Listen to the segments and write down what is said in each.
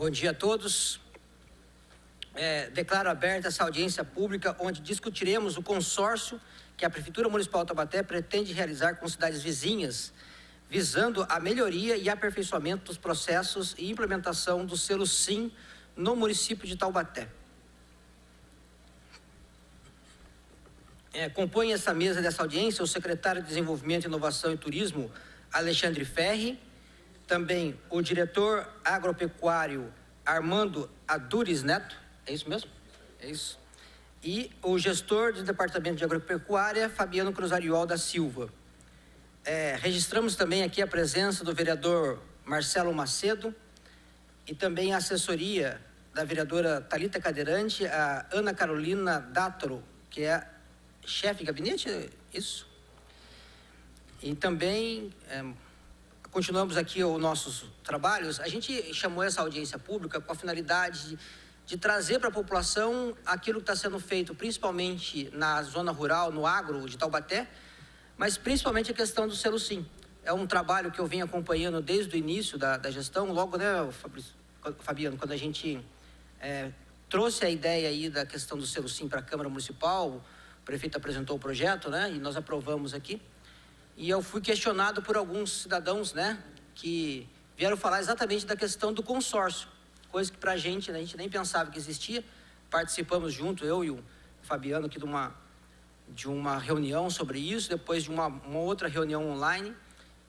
Bom dia a todos. Declaro aberta essa audiência pública, onde discutiremos o consórcio que a Prefeitura Municipal de Taubaté pretende realizar com cidades vizinhas, visando a melhoria e aperfeiçoamento dos processos e implementação do selo SIM no município de Taubaté. Compõe essa mesa dessa audiência o secretário de Desenvolvimento, Inovação e Turismo, Alexandre Ferri, também o diretor agropecuário Armando Adures Neto, é isso mesmo? É isso. E o gestor do Departamento de Agropecuária, Fabiano Cruzariol da Silva. Registramos também aqui a presença do vereador Marcelo Macedo e também a assessoria da vereadora Thalita Cadeirante, a Ana Carolina Dátoro, que é chefe de gabinete, isso. E também continuamos aqui os nossos trabalhos. A gente chamou essa audiência pública com a finalidade de trazer para a população aquilo que está sendo feito, principalmente na zona rural, no agro de Taubaté, mas principalmente a questão do selo SIM. É um trabalho que eu venho acompanhando desde o início da gestão, logo, né, Fabiano, quando a gente trouxe a ideia aí da questão do selo SIM para a Câmara Municipal, o prefeito apresentou o projeto, né, e nós aprovamos aqui. E eu fui questionado por alguns cidadãos, né, que vieram falar exatamente da questão do consórcio, coisa que para a gente nem pensava que existia. Participamos junto, eu e o Fabiano, aqui de uma reunião sobre isso, depois de uma outra reunião online,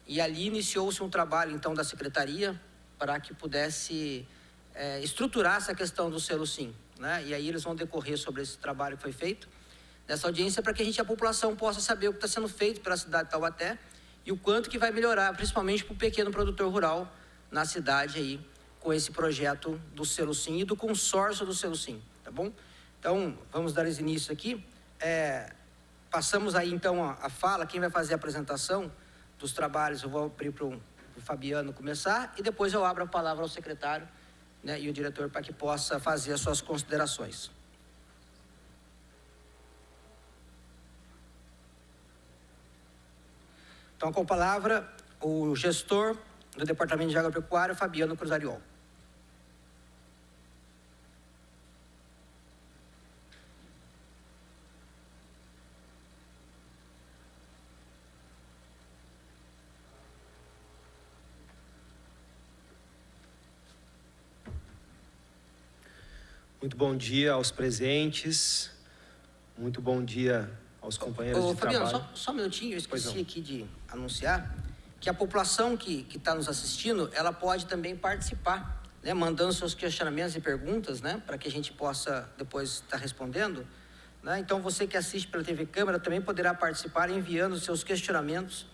e ali iniciou-se um trabalho, então, da Secretaria para que pudesse estruturar essa questão do selo SIM, né? E aí eles vão decorrer sobre esse trabalho que foi feito nessa audiência, para que a população possa saber o que está sendo feito pela cidade de Taubaté e o quanto que vai melhorar, principalmente para o pequeno produtor rural na cidade aí, com esse projeto do selo SIM e do consórcio do selo SIM, tá bom? Então, vamos dar início aqui. Passamos aí, então, a fala. Quem vai fazer a apresentação dos trabalhos, eu vou abrir para o Fabiano começar, e depois eu abro a palavra ao secretário, né, e o diretor, para que possa fazer as suas considerações. Então, com a palavra, o gestor do Departamento de Agropecuária, Fabiano Cruzariol. Muito bom dia aos presentes, muito bom dia aos companheiros de Fabiano, trabalho. só um minutinho, eu esqueci aqui de anunciar que a população que está nos assistindo, ela pode também participar, né, mandando seus questionamentos e perguntas, né, para que a gente possa depois estar respondendo, né? Então, você que assiste pela TV Câmara também poderá participar enviando seus questionamentos.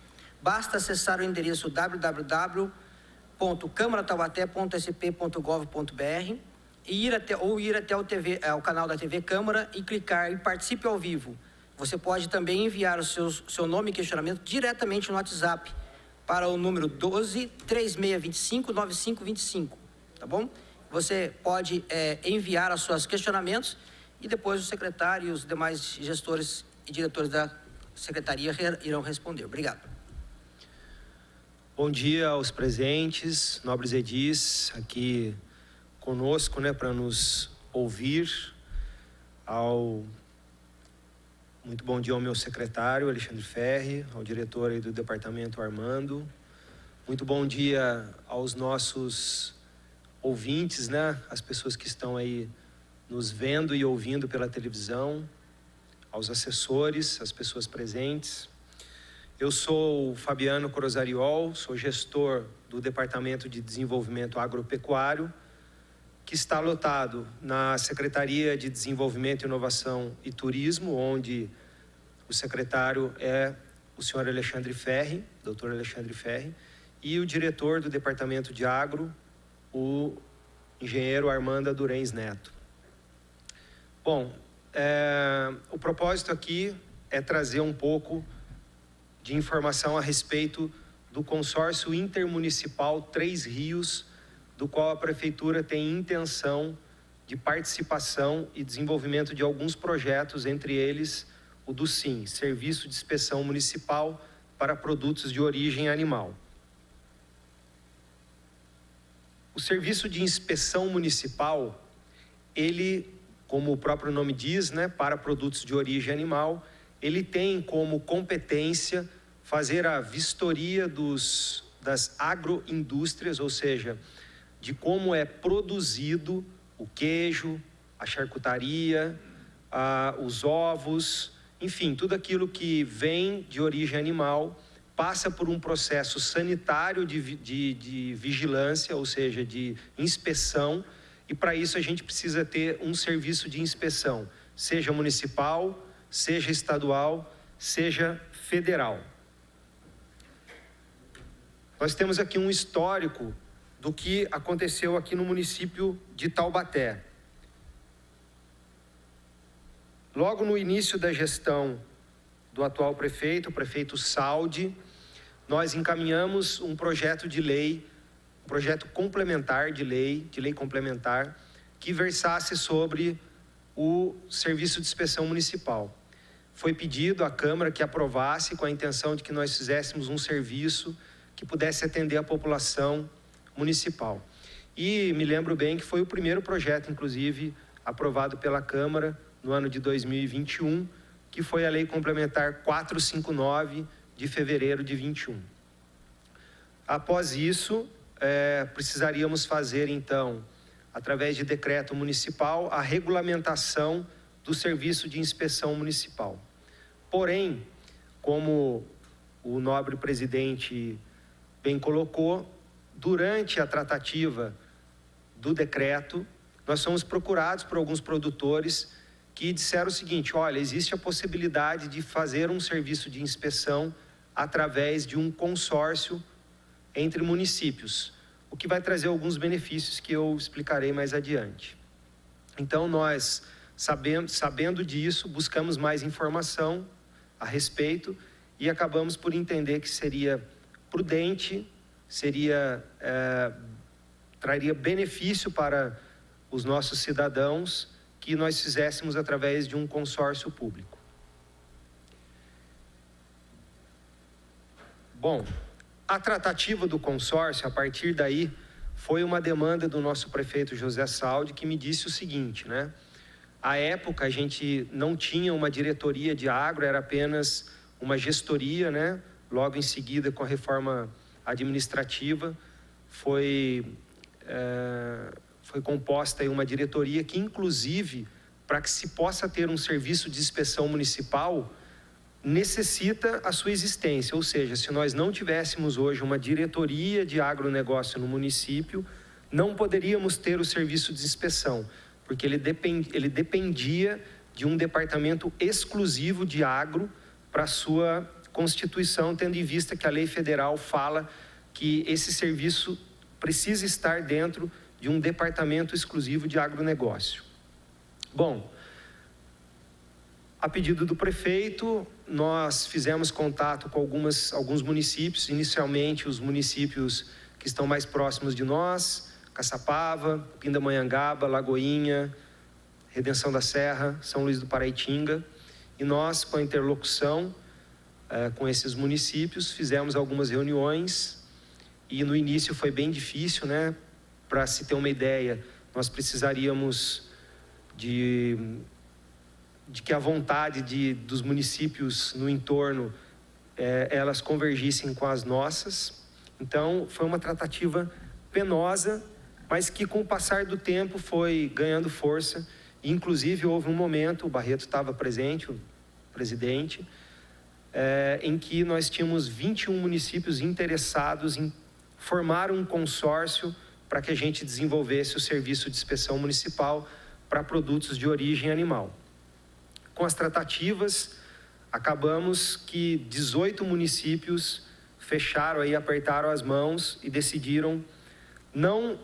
Basta acessar o endereço www.câmarataubaté.sp.gov.br e ir até o canal da TV Câmara e clicar em Participe ao Vivo. Você pode também enviar o seu nome e questionamento diretamente no WhatsApp para o número 12-3625-9525, tá bom? Você pode enviar os seus questionamentos e depois o secretário e os demais gestores e diretores da secretaria irão responder. Obrigado. Bom dia aos presentes, nobres edis, aqui conosco, né, para nos ouvir. Muito bom dia ao meu secretário, Alexandre Ferri, ao diretor aí do departamento, Armando. Muito bom dia aos nossos ouvintes, né, as pessoas que estão aí nos vendo e ouvindo pela televisão, aos assessores, as pessoas presentes. Eu sou o Fabiano Cruzariol, sou gestor do Departamento de Desenvolvimento Agropecuário, que está lotado na Secretaria de Desenvolvimento, Inovação e Turismo, onde o secretário é o senhor Alexandre Ferri, doutor Alexandre Ferri, e o diretor do Departamento de Agro, o engenheiro Armando Adures Neto. Bom, o propósito aqui é trazer um pouco de informação a respeito do consórcio intermunicipal Três Rios, do qual a Prefeitura tem intenção de participação e desenvolvimento de alguns projetos, entre eles o do SIM, Serviço de Inspeção Municipal para Produtos de Origem Animal. O serviço de inspeção municipal, ele, como o próprio nome diz, né, para produtos de origem animal, ele tem como competência fazer a vistoria das agroindústrias, ou seja, de como é produzido o queijo, a charcutaria, os ovos, enfim, tudo aquilo que vem de origem animal passa por um processo sanitário de vigilância, ou seja, de inspeção, e para isso a gente precisa ter um serviço de inspeção, seja municipal, seja estadual, seja federal. Nós temos aqui um histórico do que aconteceu aqui no município de Taubaté. Logo no início da gestão do atual prefeito, o prefeito Saldi, nós encaminhamos um projeto de lei, um projeto complementar de lei complementar, que versasse sobre o serviço de inspeção municipal. Foi pedido à Câmara que aprovasse com a intenção de que nós fizéssemos um serviço que pudesse atender a população municipal. E me lembro bem que foi o primeiro projeto, inclusive, aprovado pela Câmara no ano de 2021, que foi a Lei Complementar 459 de fevereiro de 21. Após isso, precisaríamos fazer, então, através de decreto municipal, a regulamentação do serviço de inspeção municipal. Porém, como o nobre presidente bem colocou, durante a tratativa do decreto, nós fomos procurados por alguns produtores que disseram o seguinte: olha, existe a possibilidade de fazer um serviço de inspeção através de um consórcio entre municípios, o que vai trazer alguns benefícios que eu explicarei mais adiante. Então, nós, sabendo disso, buscamos mais informação a respeito e acabamos por entender que seria prudente, traria benefício para os nossos cidadãos que nós fizéssemos através de um consórcio público. Bom, a tratativa do consórcio, a partir daí, foi uma demanda do nosso prefeito José Saldi, que me disse o seguinte, né? À época, a gente não tinha uma diretoria de agro, era apenas uma gestoria, né? Logo em seguida, com a reforma administrativa, foi composta aí uma diretoria que, inclusive, para que se possa ter um serviço de inspeção municipal, necessita a sua existência. Ou seja, se nós não tivéssemos hoje uma diretoria de agronegócio no município, não poderíamos ter o serviço de inspeção, porque ele dependia de um departamento exclusivo de agro para sua constituição, tendo em vista que a lei federal fala que esse serviço precisa estar dentro de um departamento exclusivo de agronegócio. Bom, a pedido do prefeito, nós fizemos contato com alguns municípios, inicialmente os municípios que estão mais próximos de nós, Caçapava, Pindamonhangaba, Lagoinha, Redenção da Serra, São Luís do Paraitinga, e nós, com a interlocução com esses municípios, fizemos algumas reuniões, e no início foi bem difícil, né? Para se ter uma ideia, nós precisaríamos de que a vontade dos municípios no entorno, elas convergissem com as nossas. Então, foi uma tratativa penosa, mas que com o passar do tempo foi ganhando força. E, inclusive, houve um momento, o Barreto estava presente, o presidente, em que nós tínhamos 21 municípios interessados em formar um consórcio para que a gente desenvolvesse o serviço de inspeção municipal para produtos de origem animal. Com as tratativas, acabamos que 18 municípios fecharam aí, apertaram as mãos e decidiram não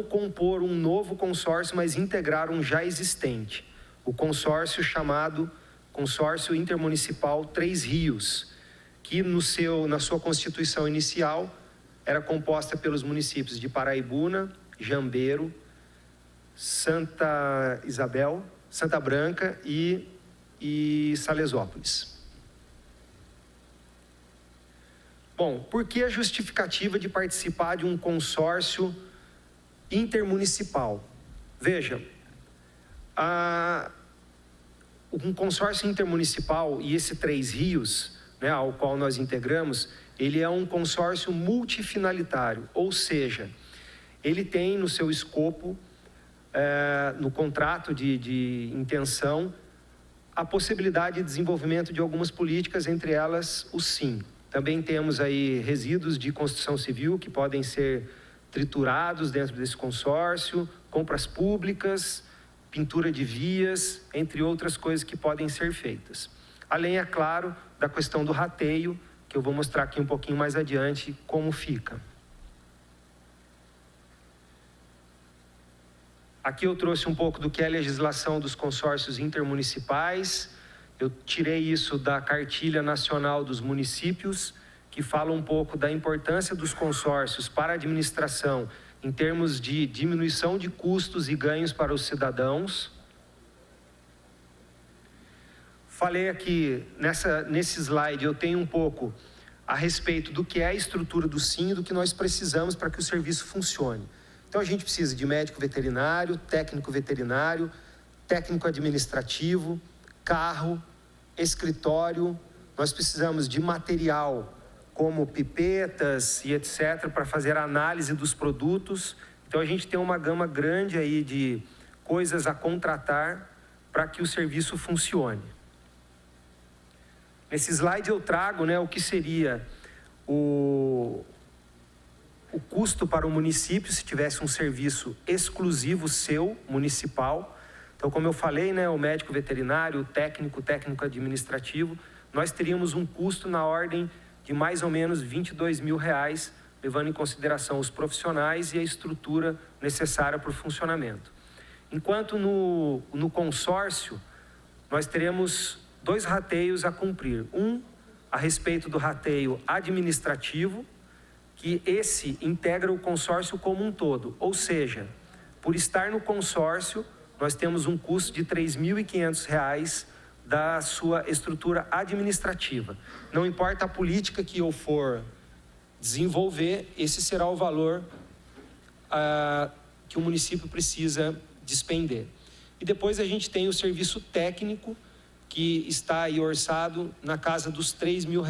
compor um novo consórcio, mas integrar um já existente. O consórcio chamado Consórcio Intermunicipal Três Rios, que na sua constituição inicial era composta pelos municípios de Paraibuna, Jambeiro, Santa Isabel, Santa Branca e Salesópolis. Bom, por que a justificativa de participar de um consórcio intermunicipal. Veja, um consórcio intermunicipal e esse Três Rios, né, ao qual nós integramos, ele é um consórcio multifinalitário, ou seja, ele tem no seu escopo, no contrato de intenção, a possibilidade de desenvolvimento de algumas políticas, entre elas o SIM. Também temos aí resíduos de construção civil que podem ser triturados dentro desse consórcio, compras públicas, pintura de vias, entre outras coisas que podem ser feitas. Além, é claro, da questão do rateio, que eu vou mostrar aqui um pouquinho mais adiante como fica. Aqui eu trouxe um pouco do que é a legislação dos consórcios intermunicipais. Eu tirei isso da Cartilha Nacional dos Municípios, que fala um pouco da importância dos consórcios para a administração em termos de diminuição de custos e ganhos para os cidadãos. Falei aqui, nesse slide, eu tenho um pouco a respeito do que é a estrutura do SIM e do que nós precisamos para que o serviço funcione. Então, a gente precisa de médico veterinário, técnico veterinário, técnico administrativo, carro, escritório. Nós precisamos de material como pipetas e etc. para fazer a análise dos produtos. Então, a gente tem uma gama grande aí de coisas a contratar para que o serviço funcione. Nesse slide eu trago, né, o que seria o custo para o município se tivesse um serviço exclusivo seu, municipal. Então, como eu falei, né, o médico veterinário, o técnico administrativo, nós teríamos um custo na ordem de mais ou menos R$22 mil, levando em consideração os profissionais e a estrutura necessária para o funcionamento. Enquanto no consórcio, nós teremos 2 rateios a cumprir. Um, a respeito do rateio administrativo, que esse integra o consórcio como um todo. Ou seja, por estar no consórcio, nós temos um custo de R$3.500 da sua estrutura administrativa. Não importa a política que eu for desenvolver, esse será o valor que o município precisa despender. E depois a gente tem o serviço técnico, que está aí orçado na casa dos R$3 mil,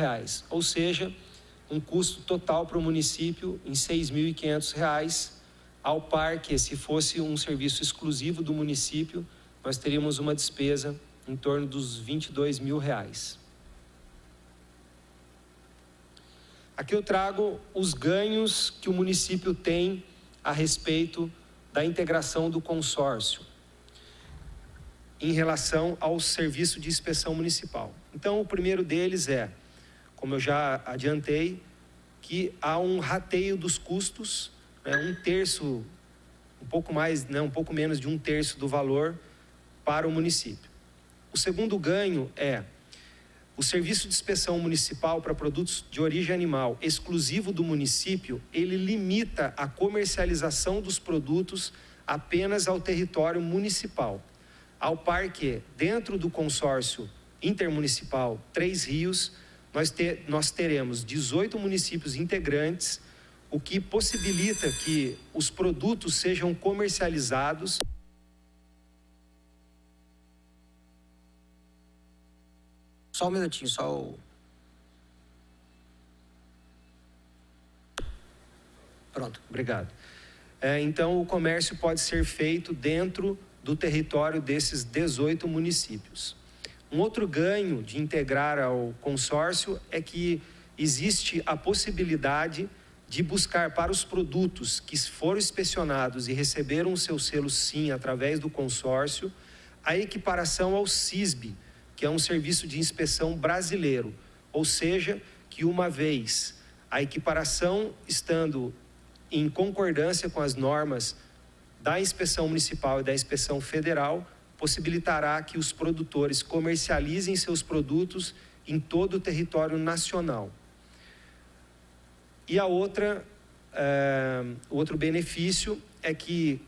ou seja, um custo total para o município em R$6.500, ao par que, se fosse um serviço exclusivo do município, nós teríamos uma despesa em torno dos R$22 mil. Aqui eu trago os ganhos que o município tem a respeito da integração do consórcio em relação ao serviço de inspeção municipal. Então, o primeiro deles é, como eu já adiantei, que há um rateio dos custos, né, um pouco menos de 1/3 do valor para o município. O segundo ganho é o serviço de inspeção municipal para produtos de origem animal exclusivo do município, ele limita a comercialização dos produtos apenas ao território municipal. Ao par que, dentro do consórcio intermunicipal Três Rios, nós teremos 18 municípios integrantes, o que possibilita que os produtos sejam comercializados. Só um minutinho, só o... Pronto. Obrigado. Então, o comércio pode ser feito dentro do território desses 18 municípios. Um outro ganho de integrar ao consórcio é que existe a possibilidade de buscar para os produtos que foram inspecionados e receberam o seu selo SIM através do consórcio, a equiparação ao SISB, que é um serviço de inspeção brasileiro, ou seja, que uma vez a equiparação estando em concordância com as normas da inspeção municipal e da inspeção federal, possibilitará que os produtores comercializem seus produtos em todo o território nacional. E o outro benefício é que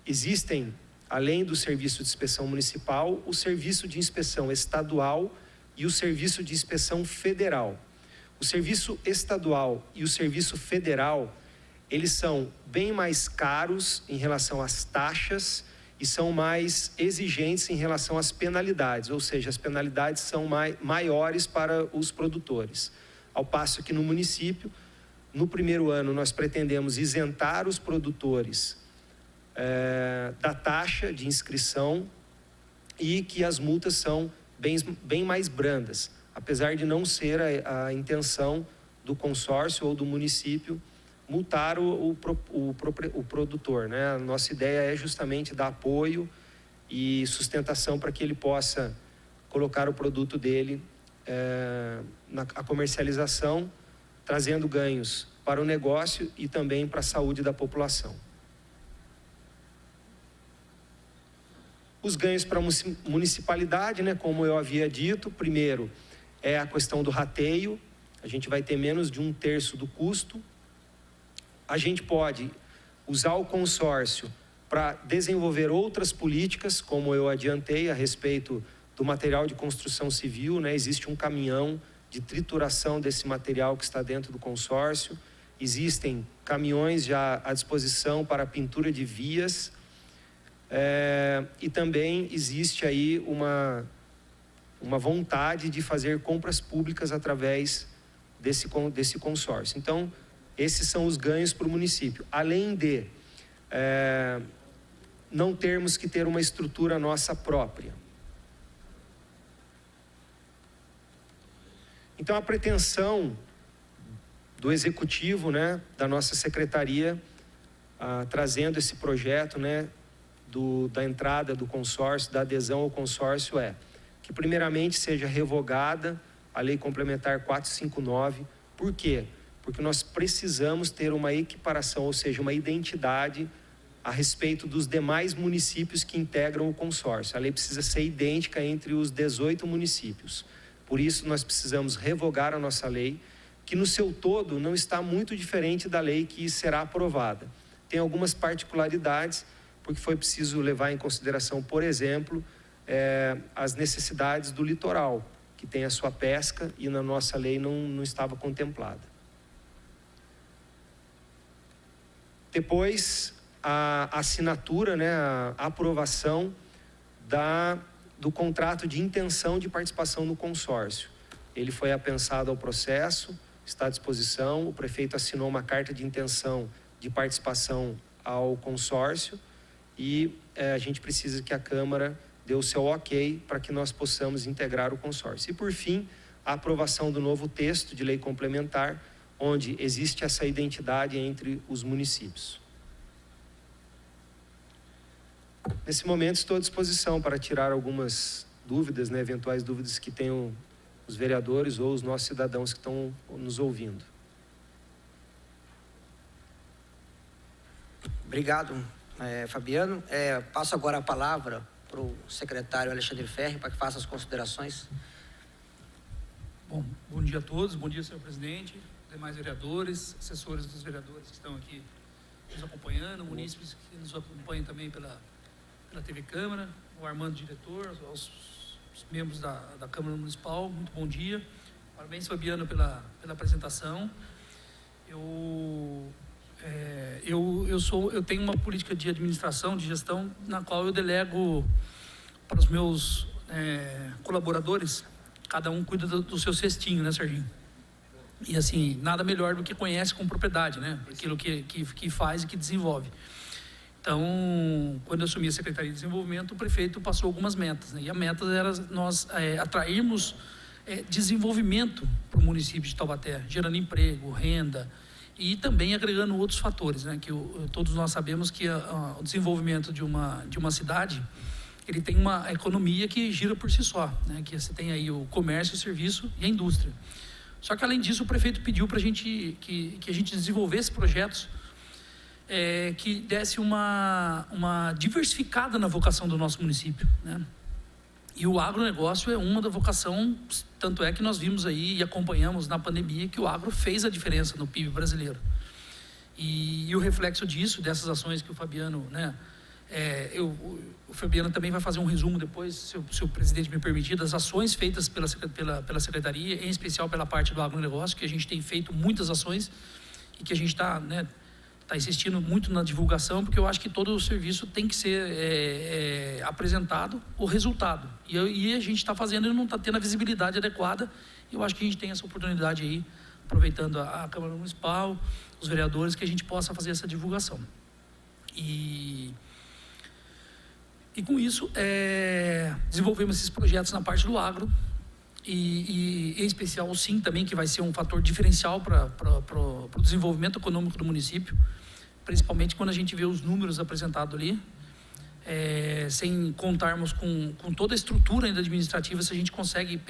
existem, além do serviço de inspeção municipal, o serviço de inspeção estadual e o serviço de inspeção federal. O serviço estadual e o serviço federal, eles são bem mais caros em relação às taxas e são mais exigentes em relação às penalidades, ou seja, as penalidades são maiores para os produtores. Ao passo que no município, no primeiro ano, nós pretendemos isentar os produtores da taxa de inscrição e que as multas são bem mais brandas, apesar de não ser a intenção do consórcio ou do município multar o produtor, né? A nossa ideia é justamente dar apoio e sustentação para que ele possa colocar o produto dele na comercialização, trazendo ganhos para o negócio e também para a saúde da população. Os ganhos para a municipalidade, né, como eu havia dito, primeiro é a questão do rateio, a gente vai ter menos de 1/3 do custo. A gente pode usar o consórcio para desenvolver outras políticas, como eu adiantei a respeito do material de construção civil, né? Existe um caminhão de trituração desse material que está dentro do consórcio, existem caminhões já à disposição para pintura de vias, e também existe aí uma vontade de fazer compras públicas através desse consórcio. Então, esses são os ganhos para o município. Além de não termos que ter uma estrutura nossa própria. Então, a pretensão do executivo, né, da nossa secretaria, trazendo esse projeto, né, da entrada do consórcio, da adesão ao consórcio, é que primeiramente seja revogada a Lei Complementar 459. Por quê? Porque nós precisamos ter uma equiparação, ou seja, uma identidade a respeito dos demais municípios que integram o consórcio. A lei precisa ser idêntica entre os 18 municípios. Por isso, nós precisamos revogar a nossa lei, que no seu todo não está muito diferente da lei que será aprovada. Tem algumas particularidades, porque foi preciso levar em consideração, por exemplo, as necessidades do litoral, que tem a sua pesca e na nossa lei não estava contemplada. Depois, a assinatura, né, a aprovação do contrato de intenção de participação no consórcio. Ele foi apensado ao processo, está à disposição, o prefeito assinou uma carta de intenção de participação ao consórcio e a gente precisa que a Câmara dê o seu ok para que nós possamos integrar o consórcio. E por fim, a aprovação do novo texto de lei complementar, onde existe essa identidade entre os municípios. Nesse momento estou à disposição para tirar algumas dúvidas, né, eventuais dúvidas que tenham os vereadores ou os nossos cidadãos que estão nos ouvindo. Obrigado, Fabiano. Passo agora a palavra para o secretário Alexandre Ferri para que faça as considerações. Bom dia a todos, bom dia, senhor presidente, demais vereadores, assessores dos vereadores que estão aqui nos acompanhando, munícipes que nos acompanham também pela TV Câmara, o Armando, diretor, os membros da Câmara Municipal, muito bom dia. Parabéns, Fabiano, pela apresentação. Eu tenho uma política de administração, de gestão, na qual eu delego para os meus colaboradores, cada um cuida do seu cestinho, né, Serginho? E assim, nada melhor do que conhece com propriedade, né? Aquilo que faz e que desenvolve. Então, quando eu assumi a Secretaria de Desenvolvimento, o prefeito passou algumas metas, né? E a meta era nós atrairmos desenvolvimento para o município de Taubaté, gerando emprego, renda e também agregando outros fatores, né? Que todos nós sabemos que o desenvolvimento de uma cidade, ele tem uma economia que gira por si só, né? Que você tem aí o comércio, o serviço e a indústria. Só que, além disso, o prefeito pediu para a gente que a gente desenvolvesse projetos que desse uma diversificada na vocação do nosso município, né? E o agronegócio é uma da vocação, tanto é que nós vimos aí e acompanhamos na pandemia que o agro fez a diferença no PIB brasileiro. E o reflexo disso, dessas ações que o Fabiano, né? O Fabiano também vai fazer um resumo depois, se o presidente me permitir, das ações feitas pela Secretaria, em especial pela parte do agronegócio, que a gente tem feito muitas ações e que a gente está, né, está insistindo muito na divulgação, porque eu acho que todo o serviço tem que ser apresentado o resultado. E a gente está fazendo e não está tendo a visibilidade adequada. Eu acho que a gente tem essa oportunidade aí, aproveitando a Câmara Municipal, os vereadores, que a gente possa fazer essa divulgação. E com isso, desenvolvemos esses projetos na parte do agro, e em especial o SIM também, que vai ser um fator diferencial para o desenvolvimento econômico do município, principalmente quando a gente vê os números apresentados ali, sem contarmos com toda a estrutura ainda administrativa. Se a gente consegue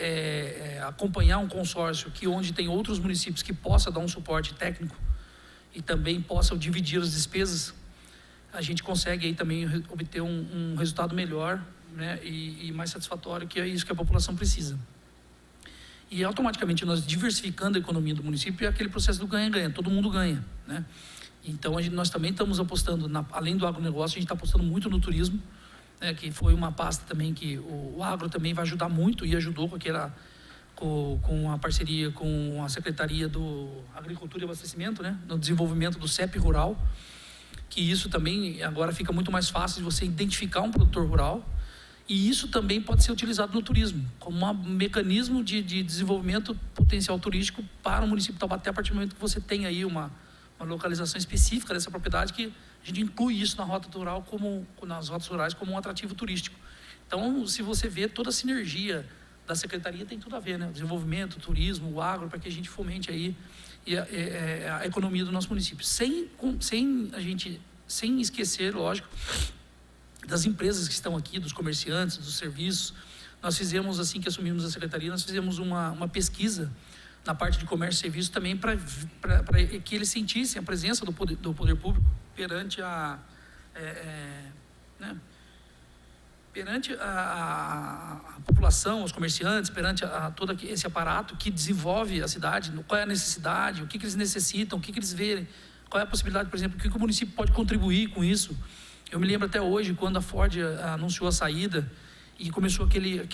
acompanhar um consórcio onde tem outros municípios que possa dar um suporte técnico e também possam dividir as despesas, a gente consegue aí também obter um resultado melhor, né, e mais satisfatório, que é isso que a população precisa. E automaticamente nós diversificando a economia do município, é aquele processo do ganha-ganha, todo mundo ganha, né? Então nós também estamos apostando, além do agronegócio, a gente está apostando muito no turismo, né, que foi uma pasta também que o agro também vai ajudar muito, e ajudou com a parceria com a Secretaria do Agricultura e Abastecimento, né, no desenvolvimento do CEP Rural, que isso também agora fica muito mais fácil de você identificar um produtor rural. E isso também pode ser utilizado no turismo, como um mecanismo de desenvolvimento potencial turístico para o município de Taubaté, a partir do momento que você tem aí uma localização específica dessa propriedade, que a gente inclui isso na rota rural, nas rotas rurais, como um atrativo turístico. Então, se você vê toda a sinergia da Secretaria, tem tudo a ver, né? O desenvolvimento, o turismo, o agro, para que a gente fomente aí a economia do nosso município. Sem esquecer, lógico, das empresas que estão aqui, dos comerciantes, dos serviços. Nós fizemos, assim que assumimos a Secretaria, nós fizemos uma pesquisa na parte de comércio e serviços também, para que eles sentissem a presença do poder público perante perante a população, os comerciantes, perante todo esse aparato que desenvolve a cidade. Qual é a necessidade, o que eles necessitam, o que eles verem, qual é a possibilidade, por exemplo, o que o município pode contribuir com isso. Eu me lembro até hoje, quando a Ford anunciou a saída e começou aquele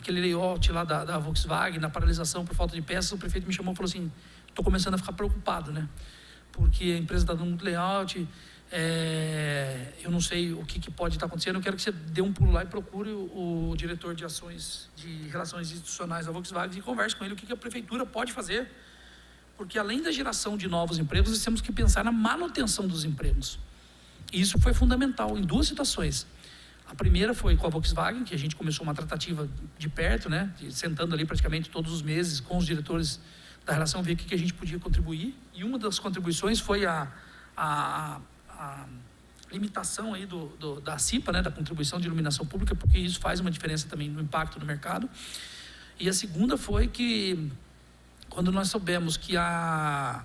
layout lá da Volkswagen, na paralisação por falta de peças, o prefeito me chamou e falou assim: estou começando a ficar preocupado, né? Porque a empresa está dando muito layout, eu não sei o que pode estar acontecendo. Eu quero que você dê um pulo lá e procure o diretor de ações de relações institucionais da Volkswagen e converse com ele o que a prefeitura pode fazer, porque além da geração de novos empregos, nós temos que pensar na manutenção dos empregos. E isso foi fundamental em duas situações. A primeira foi com a Volkswagen, que a gente começou uma tratativa de perto, né, sentando ali praticamente todos os meses com os diretores da relação, ver o que a gente podia contribuir. E uma das contribuições foi a limitação aí da CIPA, né, da contribuição de iluminação pública, porque isso faz uma diferença também no impacto no mercado. E a segunda foi que, quando nós soubemos que a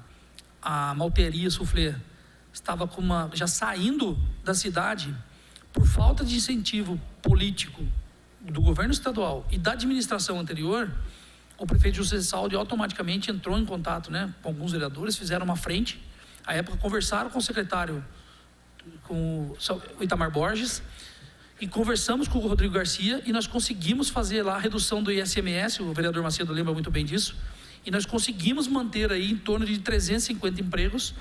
malteria Soufflé estava já saindo da cidade por falta de incentivo político do governo estadual e da administração anterior, o prefeito José Saldi automaticamente entrou em contato, né, com alguns vereadores, fizeram uma frente. À época conversaram com o secretário, com o Itamar Borges, e conversamos com o Rodrigo Garcia, e nós conseguimos fazer lá a redução do ICMS, o vereador Macedo lembra muito bem disso, e nós conseguimos manter aí em torno de 350 empregos,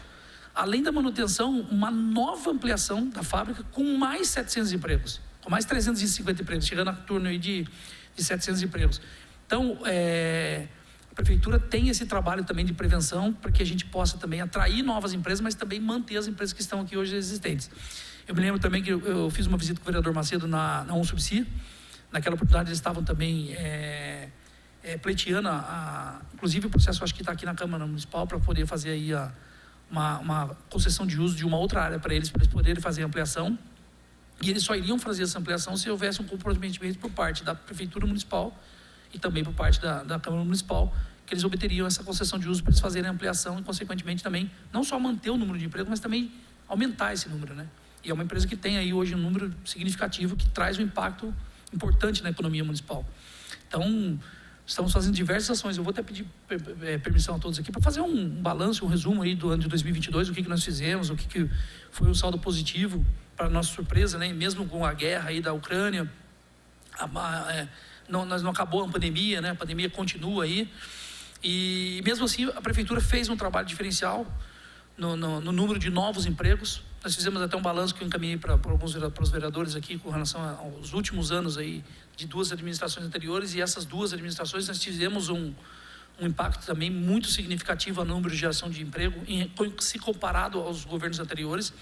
além da manutenção, uma nova ampliação da fábrica com mais 700 empregos, com mais 350 empregos, chegando a torno aí de 700 empregos. Então, a prefeitura tem esse trabalho também de prevenção, para que a gente possa também atrair novas empresas, mas também manter as empresas que estão aqui hoje existentes. Eu me lembro também que eu fiz uma visita com o vereador Macedo na Unsubsi. Naquela oportunidade eles estavam também pleiteando, inclusive o processo, acho que está aqui na Câmara Municipal, para poder fazer aí uma concessão de uso de uma outra área para eles poderem fazer a ampliação. E eles só iriam fazer essa ampliação se houvesse um comprometimento por parte da Prefeitura Municipal e também por parte da Câmara Municipal, que eles obteriam essa concessão de uso para eles fazerem a ampliação e, consequentemente, também não só manter o número de empregos, mas também aumentar esse número, né? E é uma empresa que tem aí hoje um número significativo, que traz um impacto importante na economia municipal. Então, estamos fazendo diversas ações. Eu vou até pedir permissão a todos aqui para fazer um balanço, um resumo aí do ano de 2022, o que nós fizemos, o que foi um saldo positivo, para nossa surpresa, né? Mesmo com a guerra aí da Ucrânia, nós não acabou a pandemia, né? A pandemia continua aí, e mesmo assim a prefeitura fez um trabalho diferencial, no número de novos empregos. Nós fizemos até um balanço que eu encaminhei para os vereadores aqui com relação aos últimos anos aí de 2 administrações anteriores, e essas 2 administrações nós tivemos um impacto também muito significativo no número de geração de emprego se comparado aos governos anteriores.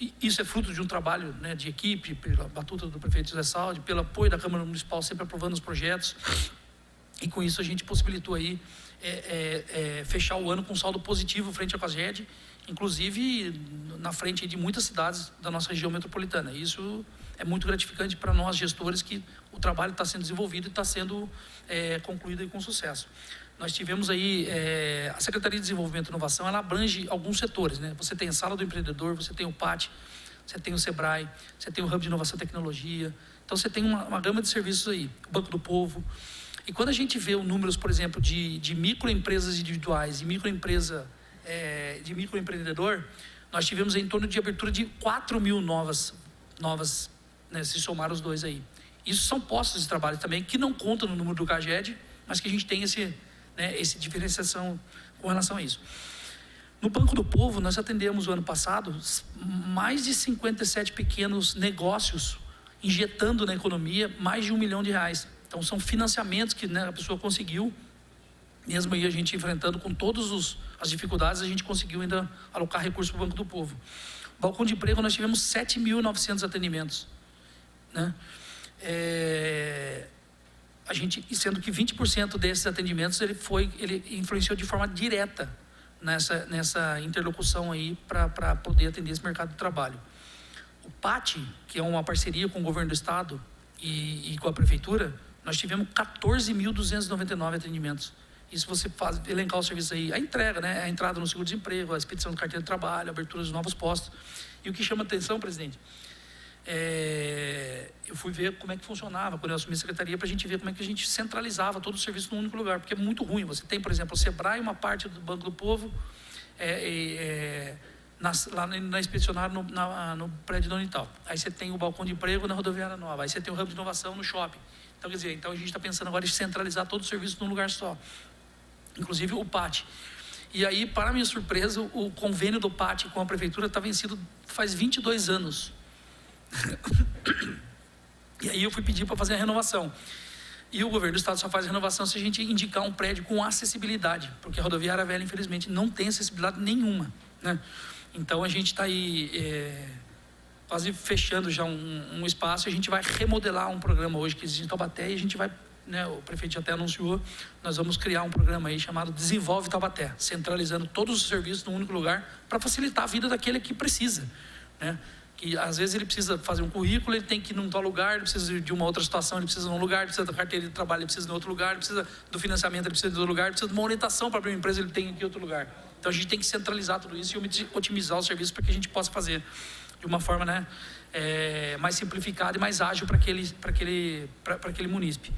E isso é fruto de um trabalho, né, de equipe, pela batuta do prefeito José Saldi, pelo apoio da Câmara Municipal, sempre aprovando os projetos, e com isso a gente possibilitou aí fechar o ano com saldo positivo frente à COSGED, inclusive na frente de muitas cidades da nossa região metropolitana. Isso é muito gratificante para nós gestores, que o trabalho está sendo desenvolvido e está sendo concluído aí com sucesso. Nós tivemos aí, a Secretaria de Desenvolvimento e Inovação, ela abrange alguns setores, né? Você tem a Sala do Empreendedor, você tem o PAT, você tem o SEBRAE, você tem o Hub de Inovação e Tecnologia. Então você tem uma gama de serviços aí, o Banco do Povo. E quando a gente vê os números, por exemplo, de microempresas individuais e de microempreendedor, nós tivemos em torno de abertura de 4.000 novas, né, se somar os dois aí. Isso são postos de trabalho também, que não contam no número do CAGED, mas que a gente tem essa diferenciação com relação a isso. No Banco do Povo, nós atendemos o ano passado mais de 57 pequenos negócios, injetando na economia mais de R$1 milhão. Então são financiamentos que, né, a pessoa conseguiu, mesmo aí a gente enfrentando com todas as dificuldades, a gente conseguiu ainda alocar recursos para o Banco do Povo. Balcão de emprego, nós tivemos 7.900 atendimentos, né? Sendo que 20% desses atendimentos ele influenciou de forma direta nessa interlocução aí para poder atender esse mercado de trabalho. O PAT, que é uma parceria com o governo do estado e com a prefeitura, nós tivemos 14.299 atendimentos. E se você elencar os serviços aí, a entrega, né? A entrada no seguro-desemprego, a expedição do carteira de trabalho, a abertura de novos postos. E o que chama atenção, presidente, eu fui ver como é que funcionava quando eu assumi a secretaria, para a gente ver como é que a gente centralizava todo o serviço num único lugar, porque é muito ruim. Você tem, por exemplo, o SEBRAE, uma parte do Banco do Povo, lá na expedicionária no prédio da Unital. Aí você tem o balcão de emprego na rodoviária nova, aí você tem o hub de inovação no shopping. Então, quer dizer, a gente está pensando agora em centralizar todo o serviço num lugar só, inclusive o PAT. E aí, para minha surpresa, o convênio do PAT com a prefeitura está vencido faz 22 anos. E aí eu fui pedir para fazer a renovação. E o governo do estado só faz a renovação se a gente indicar um prédio com acessibilidade, porque a rodoviária velha, infelizmente, não tem acessibilidade nenhuma, né? Então a gente está aí quase fechando já um espaço, e a gente vai remodelar um programa hoje que existe em Taubaté, e a gente vai, né, o prefeito até anunciou, nós vamos criar um programa aí chamado Desenvolve Taubaté, centralizando todos os serviços num único lugar, para facilitar a vida daquele que precisa, né? Que às vezes ele precisa fazer um currículo, ele tem que ir num tal lugar, ele precisa de uma outra situação, ele precisa de um lugar, ele precisa da carteira de trabalho, ele precisa de outro lugar, ele precisa do financiamento, ele precisa de outro lugar, ele precisa de uma orientação para abrir uma empresa, ele tem aqui outro lugar. Então a gente tem que centralizar tudo isso e otimizar os serviços para que a gente possa fazer de uma forma, né, mais simplificada e mais ágil para aquele munícipe.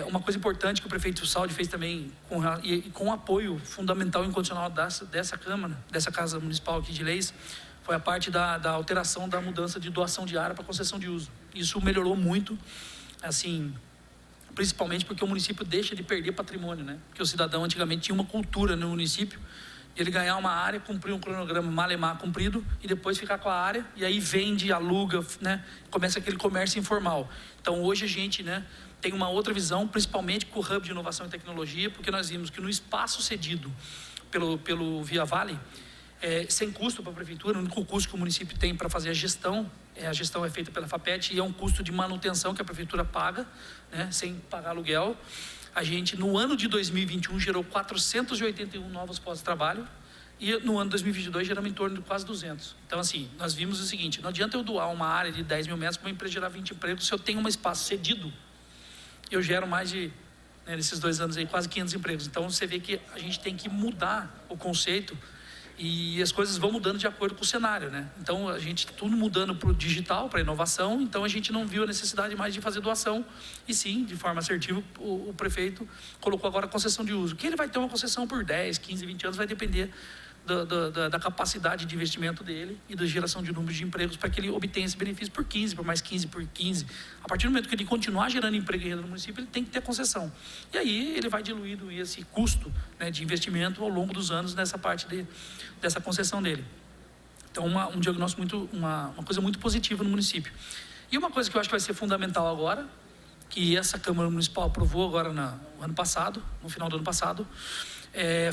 Uma coisa importante que o prefeito Saldi fez também, com apoio fundamental e incondicional dessa Câmara, dessa Casa Municipal aqui de Leis, foi a parte da alteração da mudança de doação de área para concessão de uso. Isso melhorou muito, assim, principalmente porque o município deixa de perder patrimônio, né? Porque o cidadão antigamente tinha uma cultura no município, ele ganhar uma área, cumprir um cronograma malemar cumprido e depois ficar com a área, e aí vende, aluga, né? Começa aquele comércio informal. Então hoje a gente, né, tem uma outra visão, principalmente com o Hub de Inovação e Tecnologia, porque nós vimos que no espaço cedido pelo Via Vale, sem custo para a prefeitura, o único custo que o município tem para fazer a gestão é feita pela FAPET, e é um custo de manutenção que a prefeitura paga, né, sem pagar aluguel. A gente, no ano de 2021, gerou 481 novos postos de trabalho, e no ano de 2022 geramos em torno de quase 200. Então, assim, nós vimos o seguinte: não adianta eu doar uma área de 10 mil metros para uma empresa gerar 20 empregos, se eu tenho um espaço cedido, eu gero mais de, né, nesses 2 anos aí, quase 500 empregos. Então, você vê que a gente tem que mudar o conceito, e as coisas vão mudando de acordo com o cenário, né? Então, a gente tudo mudando para o digital, para a inovação, então a gente não viu a necessidade mais de fazer doação, e sim, de forma assertiva, o prefeito colocou agora a concessão de uso, que ele vai ter uma concessão por 10, 15, 20 anos, vai depender da capacidade de investimento dele e da geração de números de empregos para que ele obtenha esse benefício por 15, por mais 15, por 15. A partir do momento que ele continuar gerando emprego e renda no município, ele tem que ter concessão. E aí ele vai diluindo esse custo, né, de investimento ao longo dos anos nessa parte dessa concessão dele. Então, um diagnóstico uma coisa muito positiva no município. E uma coisa que eu acho que vai ser fundamental agora, que essa Câmara Municipal aprovou agora no ano passado, no final do ano passado,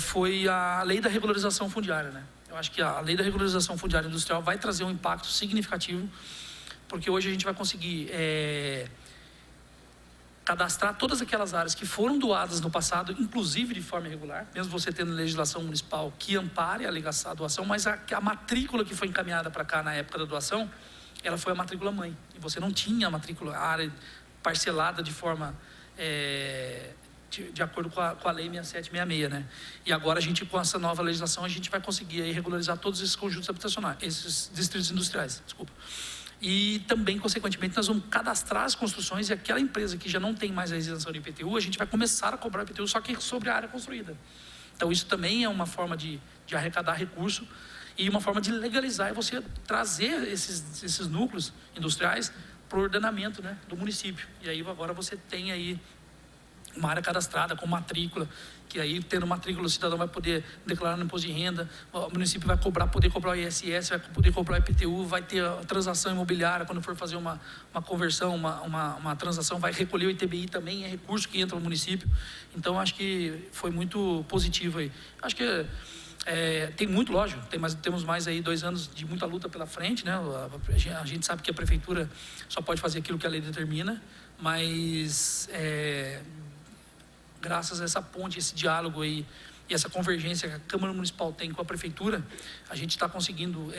foi a lei da regularização fundiária, né? Eu acho que a lei da regularização fundiária industrial vai trazer um impacto significativo, porque hoje a gente vai conseguir cadastrar todas aquelas áreas que foram doadas no passado, inclusive de forma irregular, mesmo você tendo legislação municipal que ampare a doação, mas a matrícula que foi encaminhada para cá na época da doação, ela foi a matrícula mãe, e você não tinha a área parcelada de forma... de acordo com a lei 6766, né? E agora a gente, com essa nova legislação, a gente vai conseguir aí regularizar todos esses conjuntos habitacionais, esses distritos industriais, desculpa. E também, consequentemente, nós vamos cadastrar as construções, e aquela empresa que já não tem mais a isenção de IPTU, a gente vai começar a cobrar IPTU, só que sobre a área construída. Então isso também é uma forma de arrecadar recurso e uma forma de legalizar, e você trazer esses núcleos industriais para o ordenamento, né, do município. E aí agora você tem aí uma área cadastrada com matrícula, que aí, tendo matrícula, o cidadão vai poder declarar no imposto de renda, o município vai poder cobrar o ISS, vai poder cobrar o IPTU, vai ter a transação imobiliária, quando for fazer uma conversão, uma transação, vai recolher o ITBI também, é recurso que entra no município. Então, acho que foi muito positivo aí. Acho que tem muito, lógico, temos mais aí 2 anos de muita luta pela frente, né? A gente sabe que a prefeitura só pode fazer aquilo que a lei determina, mas... graças a essa ponte, esse diálogo aí, e essa convergência que a Câmara Municipal tem com a Prefeitura, a gente está conseguindo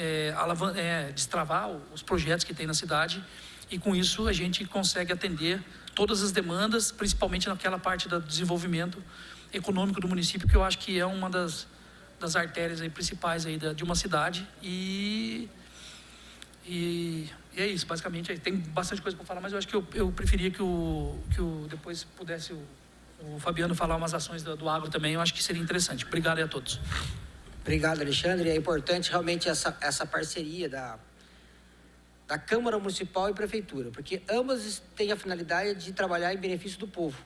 destravar os projetos que tem na cidade, e com isso a gente consegue atender todas as demandas, principalmente naquela parte do desenvolvimento econômico do município, que eu acho que é uma das artérias aí principais aí de uma cidade, e é isso, basicamente. Tem bastante coisa para falar, mas eu acho que eu preferia que depois pudesse o Fabiano falar umas ações do agro também, eu acho que seria interessante. Obrigado aí a todos. Obrigado, Alexandre. É importante realmente essa parceria da Câmara Municipal e Prefeitura, porque ambas têm a finalidade de trabalhar em benefício do povo.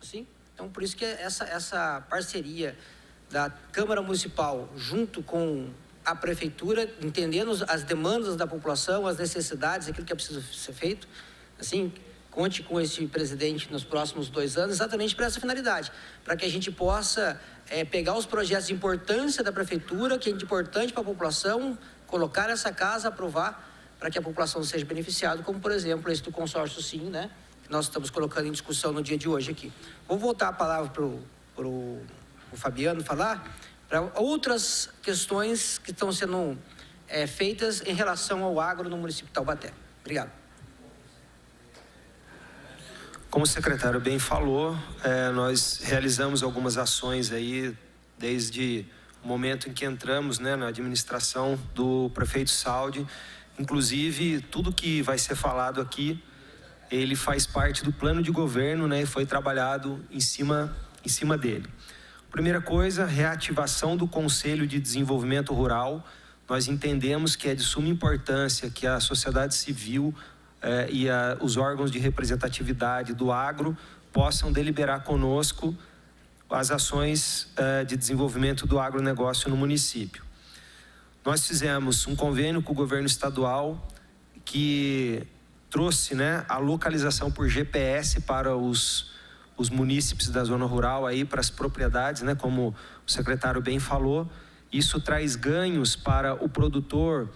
Assim? Então, por isso que essa parceria da Câmara Municipal junto com a Prefeitura, entendendo as demandas da população, as necessidades, aquilo que é preciso ser feito, assim... Conte com esse presidente nos próximos 2 anos, exatamente para essa finalidade, para que a gente possa pegar os projetos de importância da prefeitura, que é importante para a população, colocar essa casa, aprovar, para que a população seja beneficiada, como, por exemplo, esse do consórcio Sim, né, que nós estamos colocando em discussão no dia de hoje aqui. Vou voltar a palavra para o Fabiano falar, para outras questões que estão sendo feitas em relação ao agro no município de Taubaté. Obrigado. Como o secretário bem falou, nós realizamos algumas ações aí desde o momento em que entramos, né, na administração do prefeito Saldi. Inclusive, tudo que vai ser falado aqui, ele faz parte do plano de governo, né, e foi trabalhado em cima dele. Primeira coisa, reativação do Conselho de Desenvolvimento Rural. Nós entendemos que é de suma importância que a sociedade civil e os órgãos de representatividade do agro possam deliberar conosco as ações de desenvolvimento do agronegócio no município. Nós fizemos um convênio com o governo estadual que trouxe, né, a localização por GPS para os munícipes da zona rural, aí, para as propriedades, né, como o secretário bem falou. Isso traz ganhos para o produtor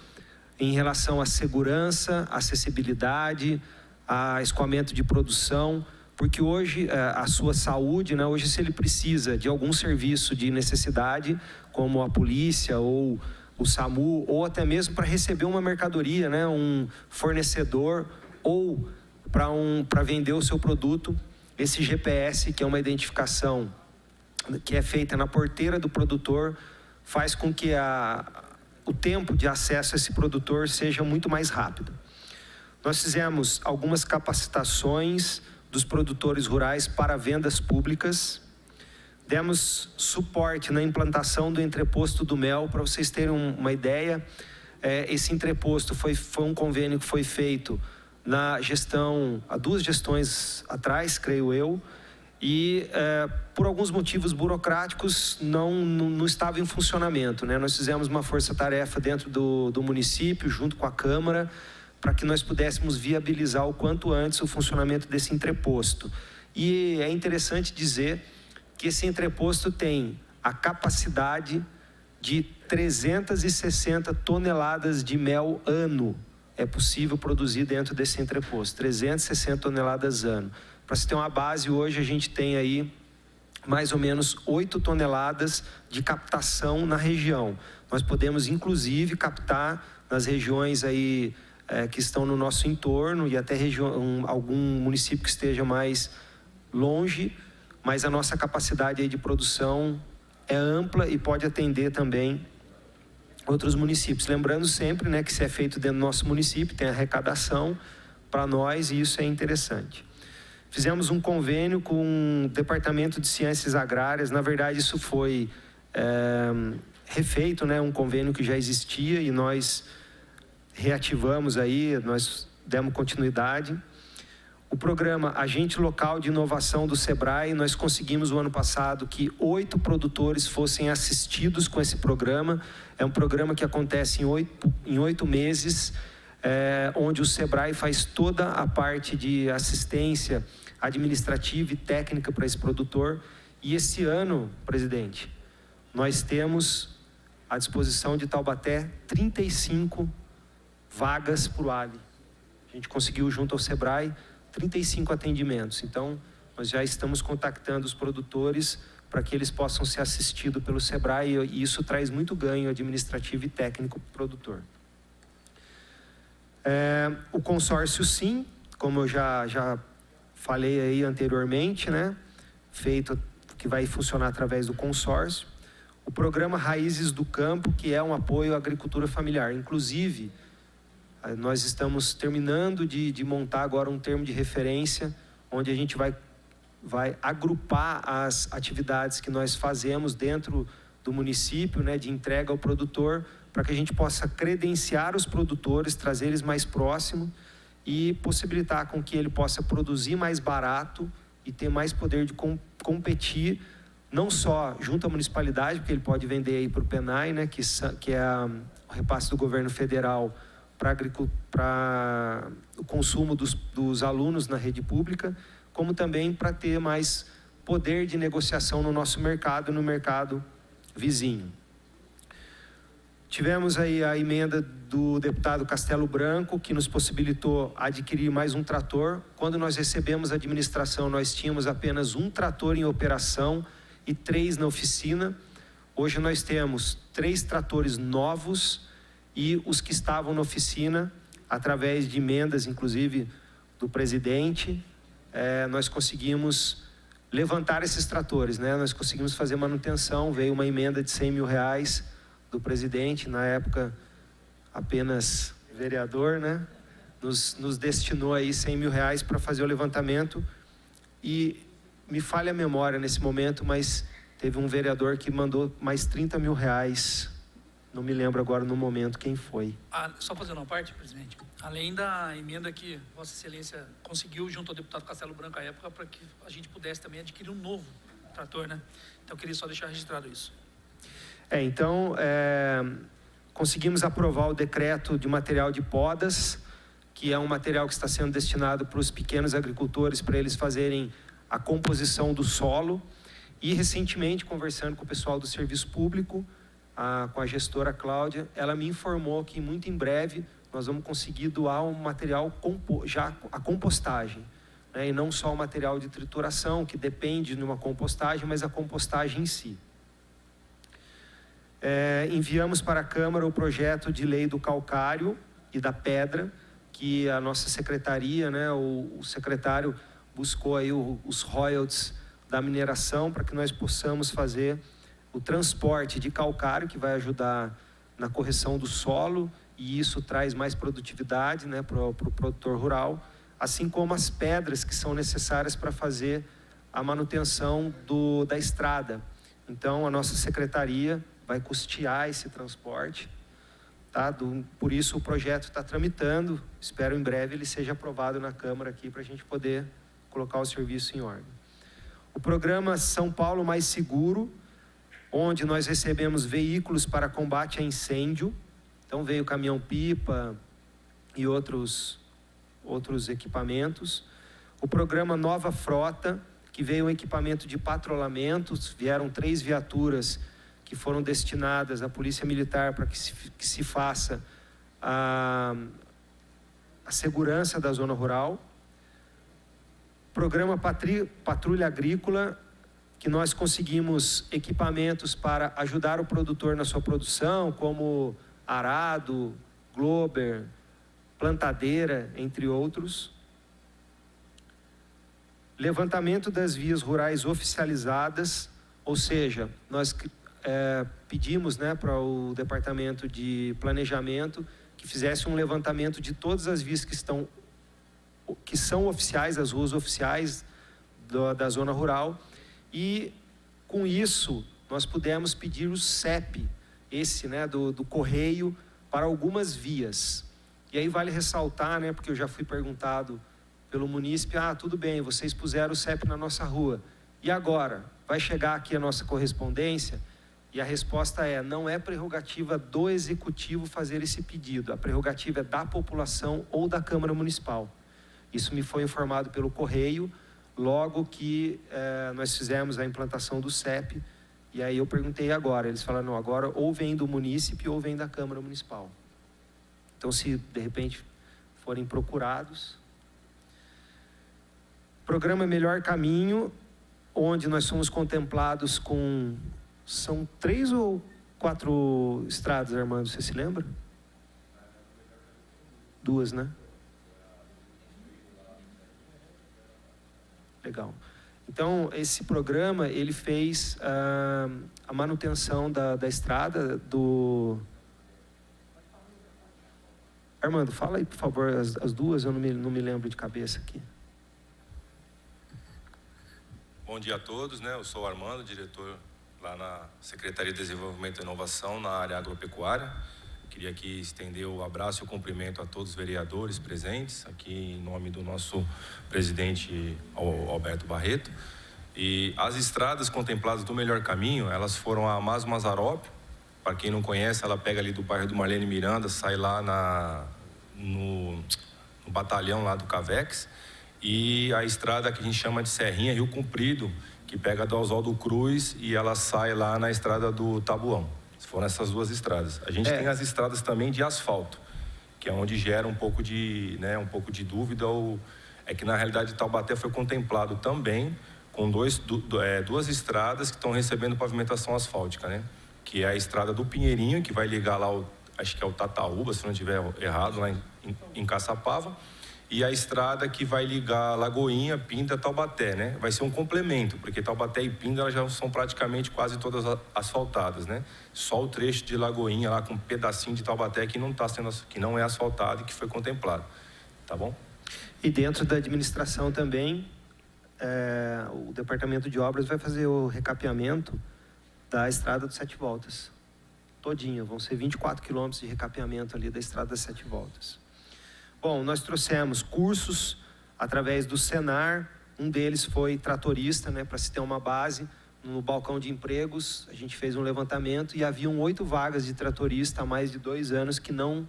em relação à segurança, acessibilidade, a escoamento de produção, porque hoje a sua saúde, né, hoje se ele precisa de algum serviço de necessidade, como a polícia ou o SAMU, ou até mesmo para receber uma mercadoria, né, um fornecedor, ou para vender o seu produto, esse GPS, que é uma identificação que é feita na porteira do produtor, faz com que o tempo de acesso a esse produtor seja muito mais rápido. Nós fizemos algumas capacitações dos produtores rurais para vendas públicas. Demos suporte na implantação do entreposto do mel. Para vocês terem uma ideia, esse entreposto foi um convênio que foi feito na gestão, há 2 gestões atrás, creio eu, e por alguns motivos burocráticos não estava em funcionamento, né? Nós fizemos uma força-tarefa dentro do município, junto com a Câmara, para que nós pudéssemos viabilizar o quanto antes o funcionamento desse entreposto. E é interessante dizer que esse entreposto tem a capacidade de 360 toneladas de mel ano. É possível produzir dentro desse entreposto, 360 toneladas ano. Para se ter uma base, hoje a gente tem aí mais ou menos 8 toneladas de captação na região. Nós podemos, inclusive, captar nas regiões aí que estão no nosso entorno e até algum município que esteja mais longe, mas a nossa capacidade aí de produção é ampla e pode atender também outros municípios. Lembrando sempre, né, que se é feito dentro do nosso município, tem arrecadação para nós e isso é interessante. Fizemos um convênio com o Departamento de Ciências Agrárias. Na verdade, isso foi refeito, né, um convênio que já existia e nós reativamos aí, nós demos continuidade. O programa Agente Local de Inovação do SEBRAE, nós conseguimos o ano passado que 8 produtores fossem assistidos com esse programa. É um programa que acontece em 8 meses, onde o SEBRAE faz toda a parte de assistência administrativa e técnica para esse produtor. E esse ano, presidente, nós temos à disposição de Taubaté 35 vagas para o ALI. A gente conseguiu, junto ao SEBRAE, 35 atendimentos. Então, nós já estamos contactando os produtores para que eles possam ser assistidos pelo SEBRAE e isso traz muito ganho administrativo e técnico para o produtor. O consórcio SIM, como eu já falei aí anteriormente, né? Feito, que vai funcionar através do consórcio. O programa Raízes do Campo, que é um apoio à agricultura familiar. Inclusive, nós estamos terminando de montar agora um termo de referência, onde a gente vai agrupar as atividades que nós fazemos dentro do município, né, de entrega ao produtor, para que a gente possa credenciar os produtores, trazer eles mais próximos e possibilitar com que ele possa produzir mais barato e ter mais poder de competir, não só junto à municipalidade, porque ele pode vender aí para o PENAI, né, que é o repasse do governo federal para o consumo dos alunos na rede pública, como também para ter mais poder de negociação no nosso mercado, no mercado vizinho. Tivemos aí a emenda do deputado Castelo Branco, que nos possibilitou adquirir mais um trator. Quando nós recebemos a administração, nós tínhamos apenas um trator em operação e 3 na oficina. Hoje nós temos 3 tratores novos e os que estavam na oficina, através de emendas, inclusive, do presidente, nós conseguimos levantar esses tratores, né? Nós conseguimos fazer manutenção, veio uma emenda de R$100 mil do presidente, na época apenas vereador, né? Nos destinou aí R$100 mil para fazer o levantamento e me falha a memória nesse momento, mas teve um vereador que mandou mais R$30 mil, não me lembro agora no momento quem foi. Só fazendo uma parte, presidente, além da emenda que Vossa Excelência conseguiu junto ao deputado Castelo Branco à época, para que a gente pudesse também adquirir um novo trator, né? Então eu queria só deixar registrado isso. Então, conseguimos aprovar o decreto de material de podas, que é um material que está sendo destinado para os pequenos agricultores, para eles fazerem a composição do solo. E, recentemente, conversando com o pessoal do serviço público, com a gestora Cláudia, ela me informou que, muito em breve, nós vamos conseguir doar um material, já a compostagem, né? E não só o material de trituração, que depende de uma compostagem, mas a compostagem em si. Enviamos para a Câmara o projeto de lei do calcário e da pedra, que a nossa secretaria, né, o secretário buscou aí os royalties da mineração para que nós possamos fazer o transporte de calcário, que vai ajudar na correção do solo, e isso traz mais produtividade, né, para o produtor rural, assim como as pedras que são necessárias para fazer a manutenção da estrada. Então, a nossa secretaria vai custear esse transporte, tá? Por isso, o projeto está tramitando. Espero em breve ele seja aprovado na Câmara aqui para a gente poder colocar o serviço em ordem. O programa São Paulo Mais Seguro, onde nós recebemos veículos para combate a incêndio. Então, veio caminhão-pipa e outros equipamentos. O programa Nova Frota, que veio um equipamento de patrulhamento. Vieram 3 viaturas que foram destinadas à Polícia Militar para que se faça a segurança da zona rural. Programa Patrulha Agrícola, que nós conseguimos equipamentos para ajudar o produtor na sua produção, como arado, glober, plantadeira, entre outros. Levantamento das vias rurais oficializadas, ou seja, nós pedimos, né, para o Departamento de Planejamento que fizesse um levantamento de todas as vias que são oficiais, as ruas oficiais da zona rural, e com isso nós pudemos pedir o CEP, né, do Correio, para algumas vias. E aí vale ressaltar, né, porque eu já fui perguntado pelo munícipe, tudo bem, vocês puseram o CEP na nossa rua, e agora? Vai chegar aqui a nossa correspondência? E a resposta não é prerrogativa do Executivo fazer esse pedido, a prerrogativa é da população ou da Câmara Municipal. Isso me foi informado pelo Correio, logo que nós fizemos a implantação do CEP, e aí eu perguntei agora, eles falaram, não, agora ou vem do munícipe ou vem da Câmara Municipal. Então, se de repente forem procurados. Programa Melhor Caminho, onde nós somos contemplados com... São 3 ou 4 estradas, Armando, você se lembra? 2, né? Legal. Então, esse programa, ele fez a manutenção da estrada do... Armando, fala aí, por favor, as 2, eu não me lembro de cabeça aqui. Bom dia a todos, né? Eu sou o Armando, diretor lá na Secretaria de Desenvolvimento e Inovação, na área agropecuária. Queria aqui estender o abraço e o cumprimento a todos os vereadores presentes, aqui em nome do nosso presidente Alberto Barreto. E as estradas contempladas do Melhor Caminho, elas foram a Mas Mazzaropi. Para quem não conhece, ela pega ali do bairro do Marlene Miranda, sai lá no batalhão lá do Cavex. E a estrada que a gente chama de Serrinha Rio Comprido, que pega do Oswaldo Cruz e ela sai lá na estrada do Tabuão. Foram essas 2 estradas. A gente tem as estradas também de asfalto, que é onde gera um pouco de dúvida, é que na realidade Taubaté foi contemplado também com 2 estradas que estão recebendo pavimentação asfáltica, né? Que é a estrada do Pinheirinho, que vai ligar lá, acho que é o Tataúba, se não estiver errado, lá em Caçapava, e a estrada que vai ligar Lagoinha, Pinda, Taubaté, né? Vai ser um complemento, porque Taubaté e Pinda elas já são praticamente quase todas asfaltadas, né? Só o trecho de Lagoinha lá com um pedacinho de Taubaté que não é asfaltado e que foi contemplado, tá bom? E dentro da administração também, o Departamento de Obras vai fazer o recapeamento da estrada dos 7 voltas, todinha, vão ser 24 quilômetros de recapeamento ali da estrada das 7 voltas. Bom, nós trouxemos cursos através do Senar, um deles foi tratorista, né, para se ter uma base. No balcão de empregos, a gente fez um levantamento e haviam 8 vagas de tratorista há mais de 2 anos que não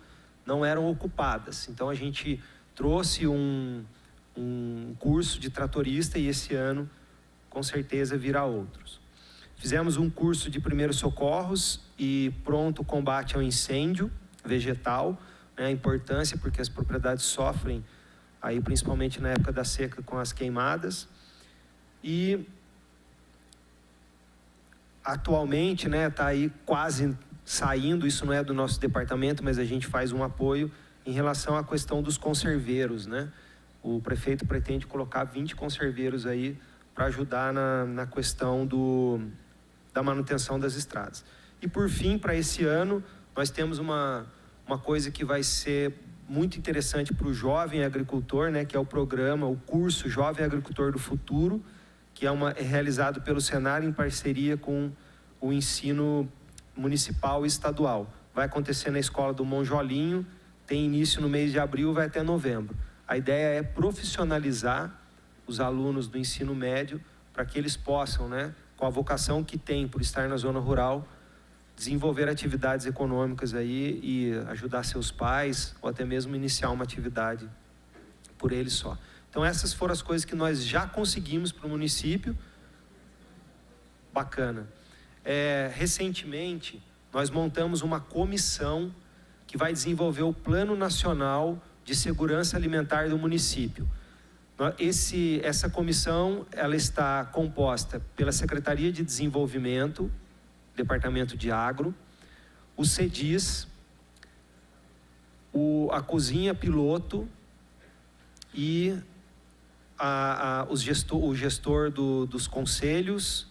eram ocupadas. Então, a gente trouxe um curso de tratorista e esse ano, com certeza, virá outros. Fizemos um curso de primeiros socorros e pronto combate ao incêndio vegetal, a importância, porque as propriedades sofrem, aí principalmente na época da seca, com as queimadas. E atualmente, né, está aí quase saindo, isso não é do nosso departamento, mas a gente faz um apoio em relação à questão dos conserveiros, né? O prefeito pretende colocar 20 conserveiros aí para ajudar na questão da manutenção das estradas. E por fim, para esse ano, nós temos uma coisa que vai ser muito interessante para o jovem agricultor, né, que é o curso Jovem Agricultor do Futuro, que é realizado pelo Senar em parceria com o ensino municipal e estadual. Vai acontecer na escola do Monjolinho, tem início no mês de abril, vai até novembro. A ideia é profissionalizar os alunos do ensino médio para que eles possam, né, com a vocação que tem por estar na zona rural, desenvolver atividades econômicas aí e ajudar seus pais ou até mesmo iniciar uma atividade por eles só. Então essas foram as coisas que nós já conseguimos para o município. Bacana. Recentemente, nós montamos uma comissão que vai desenvolver o Plano Nacional de Segurança Alimentar do município. Essa comissão, ela está composta pela Secretaria de Desenvolvimento, Departamento de Agro, o CEDIS, a Cozinha Piloto e o gestor dos conselhos,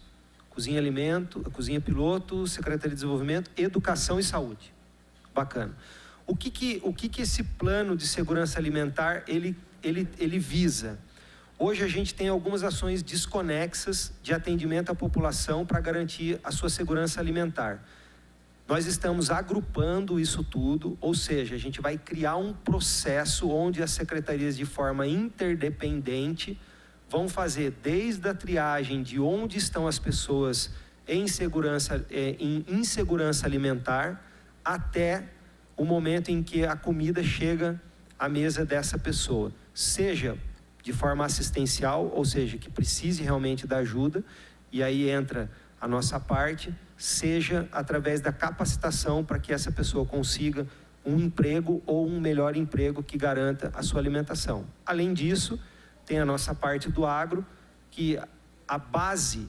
Cozinha Piloto, Secretaria de Desenvolvimento, Educação e Saúde. Bacana. O que esse plano de segurança alimentar ele visa? Hoje a gente tem algumas ações desconexas de atendimento à população para garantir a sua segurança alimentar. Nós estamos agrupando isso tudo, ou seja, a gente vai criar um processo onde as secretarias de forma interdependente vão fazer desde a triagem de onde estão as pessoas em insegurança alimentar até o momento em que a comida chega à mesa dessa pessoa, seja de forma assistencial, ou seja, que precise realmente da ajuda, e aí entra a nossa parte, seja através da capacitação para que essa pessoa consiga um emprego ou um melhor emprego que garanta a sua alimentação. Além disso, tem a nossa parte do agro, que a base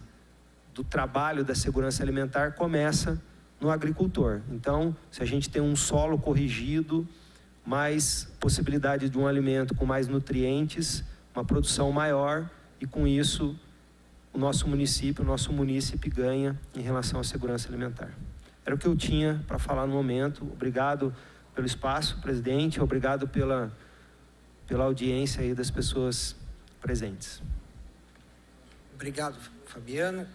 do trabalho da segurança alimentar começa no agricultor. Então, se a gente tem um solo corrigido, mais possibilidade de um alimento com mais nutrientes, uma produção maior, e com isso o nosso munícipe ganha em relação à segurança alimentar. Era o que eu tinha para falar no momento. Obrigado pelo espaço, presidente. Obrigado pela audiência aí das pessoas presentes. Obrigado, Fabiano.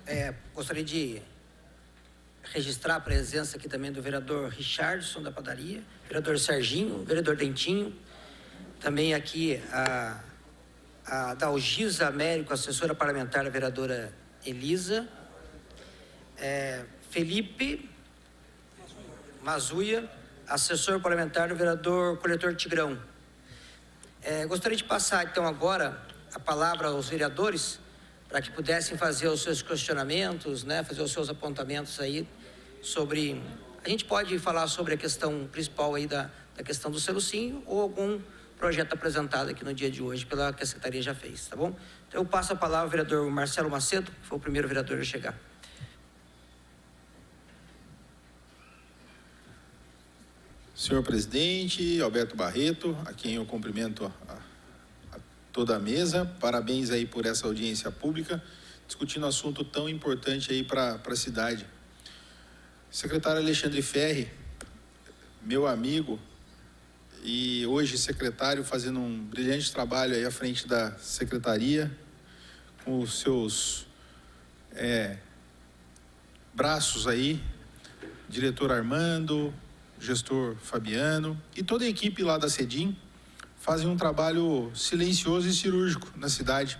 Gostaria de registrar a presença aqui também do vereador Richardson da Padaria, vereador Serginho, vereador Dentinho, também aqui a Dalgisa Américo, assessora parlamentar da vereadora Elisa, Felipe Mazuia, assessor parlamentar do vereador Coletor Tigrão. Gostaria de passar então agora a palavra aos vereadores para que pudessem fazer os seus questionamentos, né, fazer os seus apontamentos aí sobre... A gente pode falar sobre a questão principal aí da questão do Celucinho ou algum projeto apresentado aqui no dia de hoje pela que a Secretaria já fez, tá bom? Então eu passo a palavra ao vereador Marcelo Macedo, que foi o primeiro vereador a chegar. Senhor presidente, Alberto Barreto, a quem eu cumprimento a toda a mesa, parabéns aí por essa audiência pública, discutindo um assunto tão importante aí para a cidade. Secretário Alexandre Ferri, meu amigo, e hoje secretário, fazendo um brilhante trabalho aí à frente da secretaria, com os seus braços aí, diretor Armando, gestor Fabiano e toda a equipe lá da CEDIM, fazem um trabalho silencioso e cirúrgico na cidade.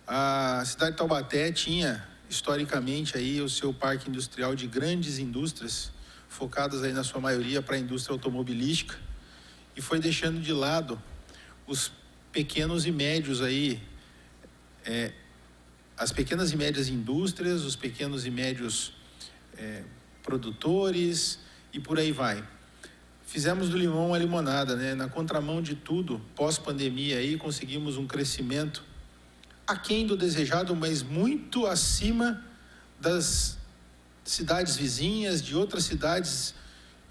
A cidade de Taubaté tinha, historicamente, aí, o seu parque industrial de grandes indústrias, focadas aí na sua maioria para a indústria automobilística, e foi deixando de lado os pequenos e médios aí, as pequenas e médias indústrias, os pequenos e médios produtores e por aí vai. Fizemos do limão uma limonada, né? Na contramão de tudo, pós-pandemia aí, conseguimos um crescimento aquém do desejado, mas muito acima das cidades vizinhas, de outras cidades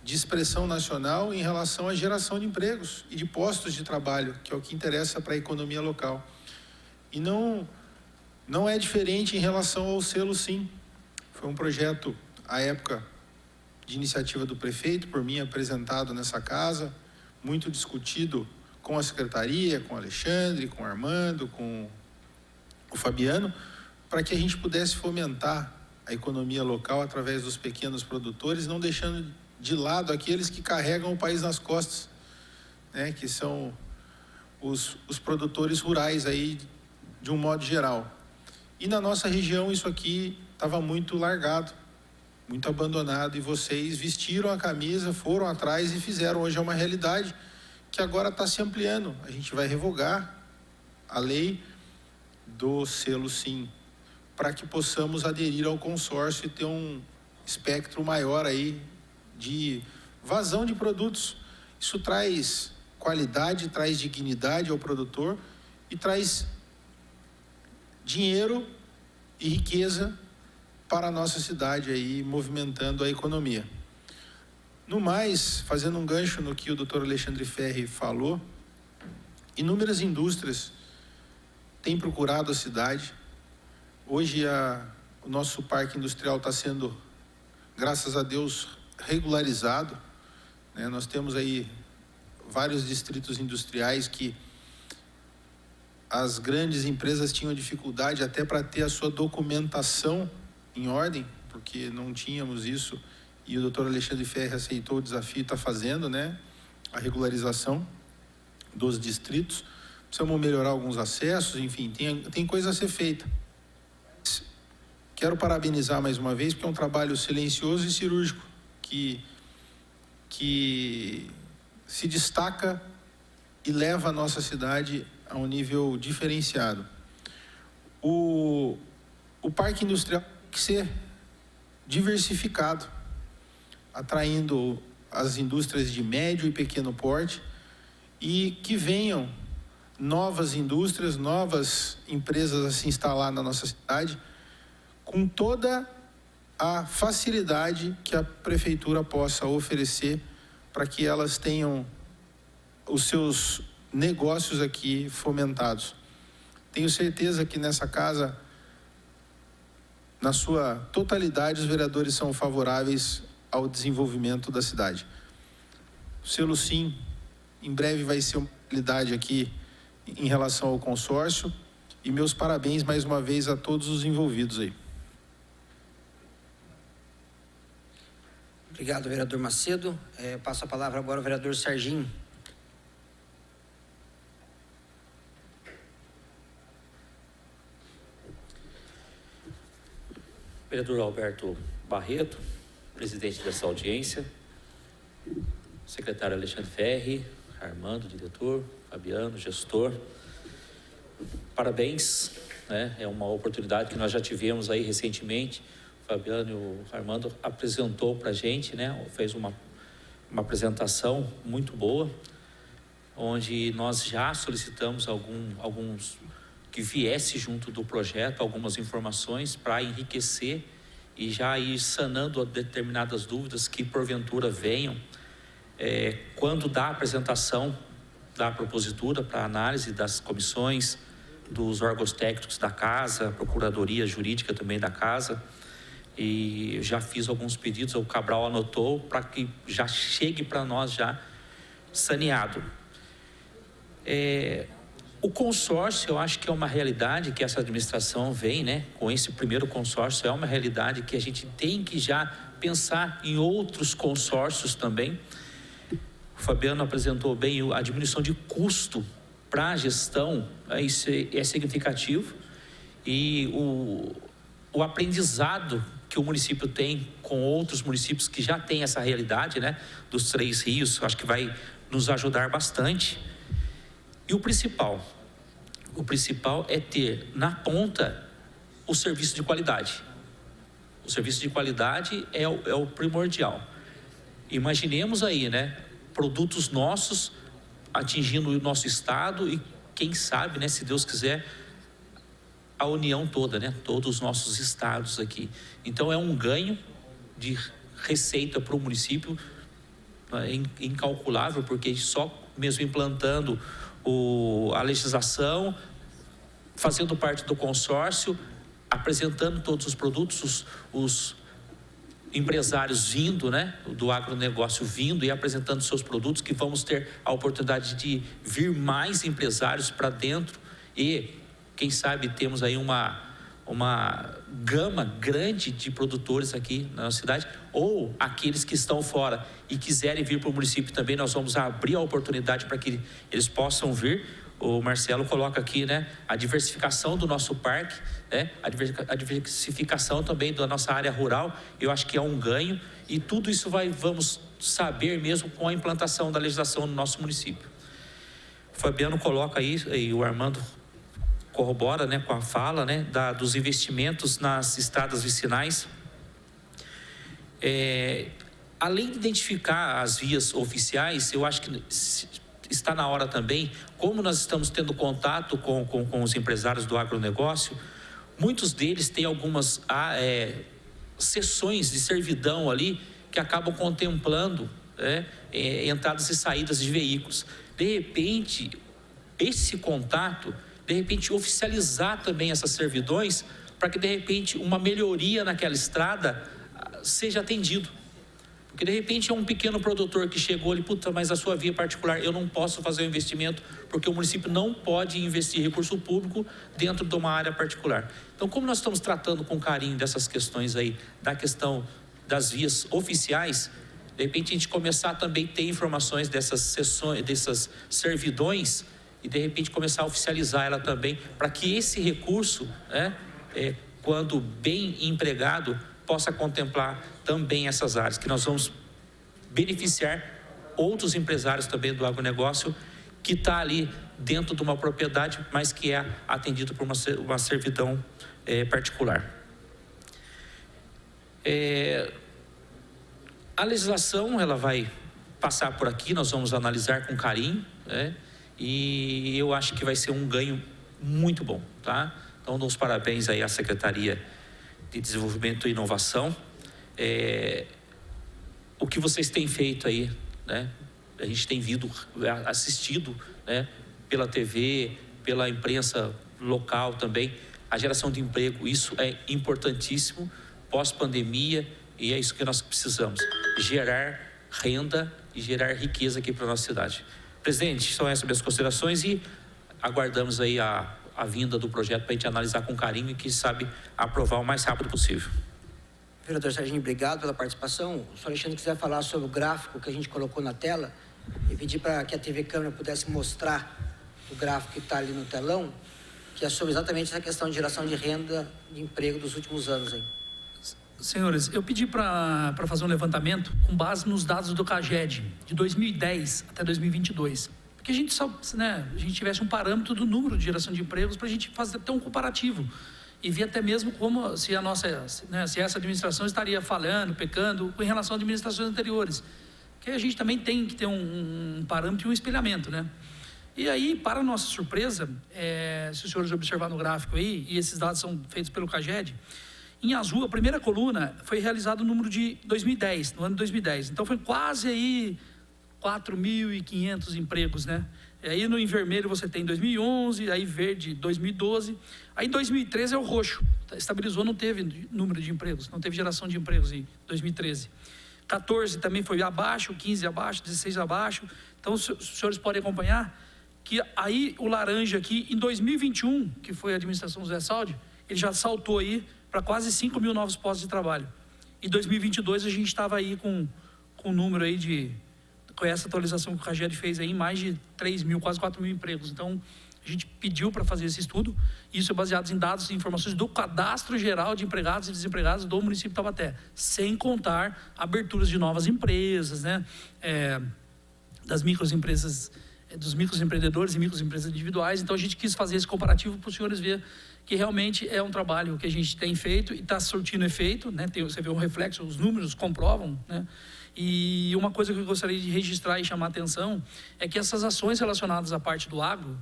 de expressão nacional em relação à geração de empregos e de postos de trabalho, que é o que interessa para a economia local. E não é diferente em relação ao selo Sim. Foi um projeto, à época, de iniciativa do prefeito, por mim apresentado nessa casa, muito discutido com a secretaria, com o Alexandre, com o Armando, com o Fabiano, para que a gente pudesse fomentar a economia local através dos pequenos produtores, não deixando de lado aqueles que carregam o país nas costas, né, que são os produtores rurais aí, de um modo geral. E na nossa região isso aqui estava muito largado, muito abandonado, e vocês vestiram a camisa, foram atrás e fizeram. Hoje é uma realidade que agora está se ampliando. A gente vai revogar a lei do selo Sim, para que possamos aderir ao consórcio e ter um espectro maior aí de vazão de produtos. Isso traz qualidade, traz dignidade ao produtor e traz dinheiro e riqueza para a nossa cidade aí, movimentando a economia. No mais, fazendo um gancho no que o Dr. Alexandre Ferri falou, inúmeras indústrias têm procurado a cidade. Hoje o nosso parque industrial está sendo, graças a Deus, regularizado, né? Nós temos aí vários distritos industriais que as grandes empresas tinham dificuldade até para ter a sua documentação em ordem, porque não tínhamos isso, e o Dr. Alexandre Ferri aceitou o desafio e está fazendo, né, a regularização dos distritos. Precisamos melhorar alguns acessos, enfim, tem coisa a ser feita. Quero parabenizar mais uma vez, porque é um trabalho silencioso e cirúrgico, que se destaca e leva a nossa cidade a um nível diferenciado. O parque industrial tem que ser diversificado, atraindo as indústrias de médio e pequeno porte, e que venham novas indústrias, novas empresas a se instalar na nossa cidade, com toda a facilidade que a prefeitura possa oferecer para que elas tenham os seus negócios aqui fomentados. Tenho certeza que nessa casa, na sua totalidade, os vereadores são favoráveis ao desenvolvimento da cidade. O selo Sim, em breve vai ser uma realidade aqui em relação ao consórcio, e meus parabéns mais uma vez a todos os envolvidos aí. Obrigado, vereador Macedo. Passo a palavra agora ao vereador Serginho. Vereador Alberto Barreto, presidente dessa audiência, secretário Alexandre Ferri, Armando, diretor, Fabiano, gestor. Parabéns, né? É uma oportunidade que nós já tivemos aí recentemente. O Fabiano e o Armando apresentou para a gente, né? Fez uma apresentação muito boa, onde nós já solicitamos alguns que viesse junto do projeto, algumas informações para enriquecer e já ir sanando determinadas dúvidas que porventura venham quando da apresentação da propositura para análise das comissões, dos órgãos técnicos da casa, procuradoria jurídica também da casa. E já fiz alguns pedidos, o Cabral anotou para que já chegue para nós já saneado. O consórcio, eu acho que é uma realidade que essa administração vem, né? Com esse primeiro consórcio, é uma realidade que a gente tem que já pensar em outros consórcios também. O Fabiano apresentou bem a diminuição de custo para a gestão, isso é significativo, e o aprendizado que o município tem com outros municípios que já têm essa realidade, né? Dos 3 rios, acho que vai nos ajudar bastante. E o principal é ter na ponta o serviço de qualidade. O serviço de qualidade é o primordial. Imaginemos aí, né? Produtos nossos atingindo o nosso estado e quem sabe, né? Se Deus quiser, a União toda, né? Todos os nossos estados aqui. Então é um ganho de receita para o município incalculável, porque só mesmo implantando a legislação, fazendo parte do consórcio, apresentando todos os produtos, os empresários vindo, né, do agronegócio vindo e apresentando seus produtos, que vamos ter a oportunidade de vir mais empresários para dentro e quem sabe temos aí uma gama grande de produtores aqui na nossa cidade, ou aqueles que estão fora e quiserem vir para o município também, nós vamos abrir a oportunidade para que eles possam vir. O Marcelo coloca aqui, né, a diversificação do nosso parque, né, a diversificação também da nossa área rural, eu acho que é um ganho, e tudo isso vamos saber mesmo com a implantação da legislação no nosso município. O Fabiano coloca aí, e o Armando corrobora, né, com a fala, né, dos investimentos nas estradas vicinais. Além de identificar as vias oficiais, eu acho que está na hora também, como nós estamos tendo contato com os empresários do agronegócio, muitos deles têm algumas sessões de servidão ali que acabam contemplando entradas e saídas de veículos. De repente, esse contato, de repente oficializar também essas servidões, para que de repente uma melhoria naquela estrada seja atendido. Porque de repente é um pequeno produtor que chegou ali, puta, mas a sua via particular, eu não posso fazer o investimento, porque o município não pode investir recurso público dentro de uma área particular. Então, como nós estamos tratando com carinho dessas questões aí, da questão das vias oficiais, de repente a gente começar também a ter informações dessas sessões, dessas servidões, e de repente começar a oficializar ela também, para que esse recurso, quando bem empregado, possa contemplar também essas áreas, que nós vamos beneficiar outros empresários também do agronegócio, que está ali dentro de uma propriedade, mas que é atendido por uma servidão particular. A legislação, ela vai passar por aqui, nós vamos analisar com carinho, e eu acho que vai ser um ganho muito bom, tá? Então, dou os parabéns aí à Secretaria de Desenvolvimento e Inovação. O que vocês têm feito aí, né? A gente tem assistido, né, pela TV, pela imprensa local também, a geração de emprego, isso é importantíssimo, pós-pandemia, e é isso que nós precisamos, gerar renda e gerar riqueza aqui para a nossa cidade. Presidente, são essas minhas considerações e aguardamos aí a vinda do projeto para a gente analisar com carinho e, quem sabe, aprovar o mais rápido possível. Vereador Serginho, obrigado pela participação. Se o Alexandre quiser falar sobre o gráfico que a gente colocou na tela, e pedir para que a TV Câmara pudesse mostrar o gráfico que está ali no telão, que é sobre exatamente essa questão de geração de renda, de emprego dos últimos anos aí. Senhores, eu pedi para fazer um levantamento com base nos dados do CAGED, de 2010 até 2022. Porque a gente a gente tivesse um parâmetro do número de geração de empregos para a gente ter um comparativo. E ver até mesmo como se a nossa, se essa administração estaria falhando, pecando, em relação a administrações anteriores. Porque a gente também tem que ter um parâmetro e um espelhamento, né? E aí, para nossa surpresa, se os senhores observarem no gráfico aí, e esses dados são feitos pelo CAGED, em azul, a primeira coluna foi realizado o número de 2010, no ano de 2010. Então, foi quase aí 4.500 empregos, né? E aí, em vermelho, você tem 2011, aí verde, 2012. Aí, 2013 é o roxo. Estabilizou, não teve número de empregos, não teve geração de empregos em 2013. 14 também foi abaixo, 15 abaixo, 16 abaixo. Então, os senhores podem acompanhar que aí o laranja aqui, em 2021, que foi a administração do Zé Saldi, ele já saltou aí para quase 5 mil novos postos de trabalho. Em 2022, a gente estava aí com um número aí com essa atualização que o CAGED fez aí, mais de 3 mil, quase 4 mil empregos. Então, a gente pediu para fazer esse estudo, isso é baseado em dados e informações do Cadastro Geral de Empregados e Desempregados do município de Taubaté, sem contar aberturas de novas empresas, né? Das microempresas, dos microempreendedores e microempresas individuais. Então, a gente quis fazer esse comparativo para os senhores verem que realmente é um trabalho que a gente tem feito e está surtindo efeito, né? Você vê um reflexo, os números comprovam, né? E uma coisa que eu gostaria de registrar e chamar a atenção é que essas ações relacionadas à parte do agro,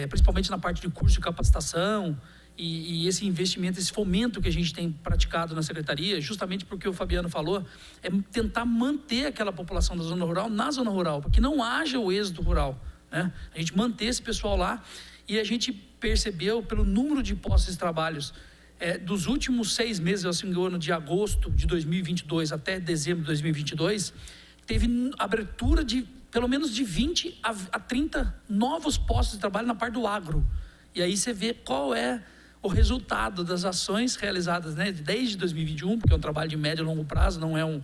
principalmente na parte de curso de capacitação e esse investimento, esse fomento que a gente tem praticado na Secretaria, justamente porque o Fabiano falou, é tentar manter aquela população da zona rural na zona rural, para que não haja o êxodo rural, né? A gente manter esse pessoal lá, e a gente percebeu pelo número de postos de trabalhos dos últimos 6 meses, eu assim, ano de agosto de 2022 até dezembro de 2022, teve abertura de pelo menos de 20 a 30 novos postos de trabalho na parte do agro. E aí você vê qual é o resultado das ações realizadas, né, desde 2021, porque é um trabalho de médio e longo prazo, não é um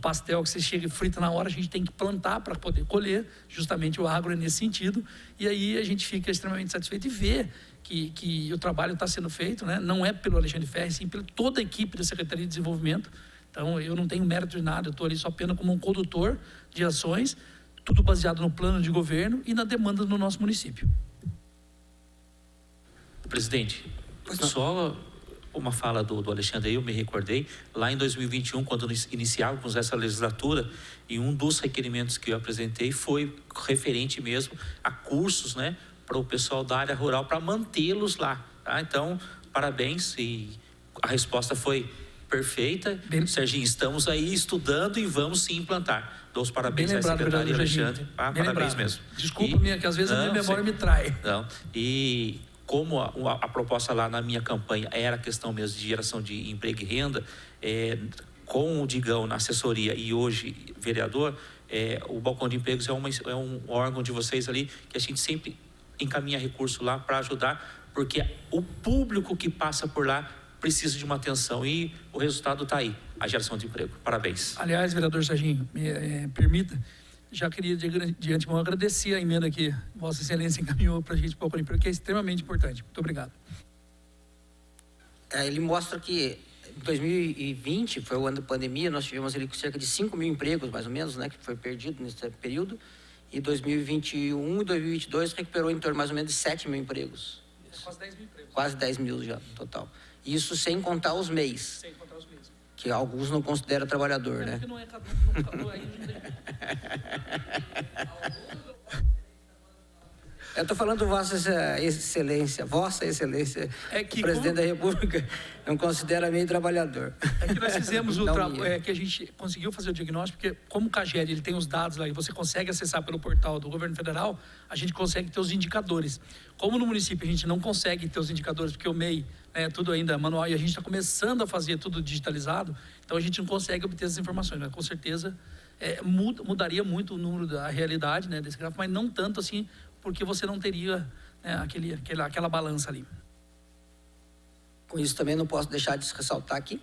pastel que você chega e frita na hora, a gente tem que plantar para poder colher, justamente o agro é nesse sentido, e aí a gente fica extremamente satisfeito e vê que o trabalho está sendo feito, né, não é pelo Alexandre Ferri, sim pela toda a equipe da Secretaria de Desenvolvimento. Então eu não tenho mérito de nada, eu estou ali só apenas como um condutor de ações, tudo baseado no plano de governo e na demanda do nosso município. Presidente, só uma fala do Alexandre aí, eu me recordei, lá em 2021, quando iniciávamos essa legislatura, e um dos requerimentos que eu apresentei foi referente mesmo a cursos, né, para o pessoal da área rural, para mantê-los lá, tá? Então, parabéns, e a resposta foi perfeita. Serginho, estamos aí estudando e vamos sim implantar. Dou os parabéns ao secretário Alexandre. Parabéns mesmo. Desculpa, que às vezes a minha memória me trai. Não, e como a proposta lá na minha campanha era a questão mesmo de geração de emprego e renda, com o Digão na assessoria e hoje vereador, o Balcão de Empregos é um órgão de vocês ali que a gente sempre encaminha recurso lá para ajudar, porque o público que passa por lá precisa de uma atenção e o resultado está aí, a geração de emprego. Parabéns. Aliás, vereador Serginho, permita, já queria de antemão agradecer a emenda que Vossa Excelência encaminhou para a gente para o emprego, que é extremamente importante. Muito obrigado. Ele mostra que em 2020, foi o ano da pandemia, nós tivemos ali cerca de 5 mil empregos, mais ou menos, né, que foi perdido nesse período. E 2021 e 2022 recuperou em torno mais ou menos de 7 mil empregos. Quase 10 mil empregos. Quase 10 mil já, no total. Isso sem contar os MEIs. Sem contar os MEIs. Que alguns não consideram trabalhador, né? Porque não é cada um aí. Eu estou falando Vossa Excelência, Presidente da República, não considera meio trabalhador. É que nós fizemos que a gente conseguiu fazer o diagnóstico, porque como o CAGED ele tem os dados lá e você consegue acessar pelo portal do governo federal, a gente consegue ter os indicadores. Como no município a gente não consegue ter os indicadores, porque o MEI é tudo ainda manual e a gente está começando a fazer tudo digitalizado, então a gente não consegue obter essas informações, mas com certeza mudaria muito o número da realidade, né, desse gráfico, mas não tanto assim, porque você não teria, né, aquela balança ali. Com isso também não posso deixar de ressaltar aqui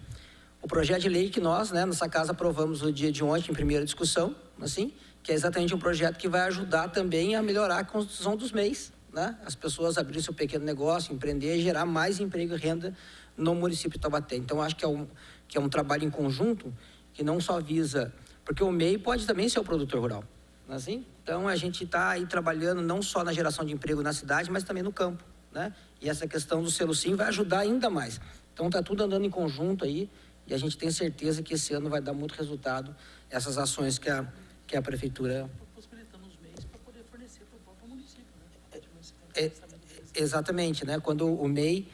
o projeto de lei que nós, né, nessa casa aprovamos no dia de ontem em primeira discussão, assim, que é exatamente um projeto que vai ajudar também a melhorar a construção dos MEIs, né? As pessoas abrirem seu pequeno negócio, empreender e gerar mais emprego e renda no município de Taubaté. Então acho que é um trabalho em conjunto que não só visa, porque o MEI pode também ser o produtor rural, assim. Então a gente está aí trabalhando não só na geração de emprego na cidade, mas também no campo, né? E essa questão do selo sim vai ajudar ainda mais. Então está tudo andando em conjunto aí e a gente tem certeza que esse ano vai dar muito resultado essas ações que a prefeitura Possibilitando os meios para poder fornecer para o próprio município, né? Exatamente, né? Quando o MEI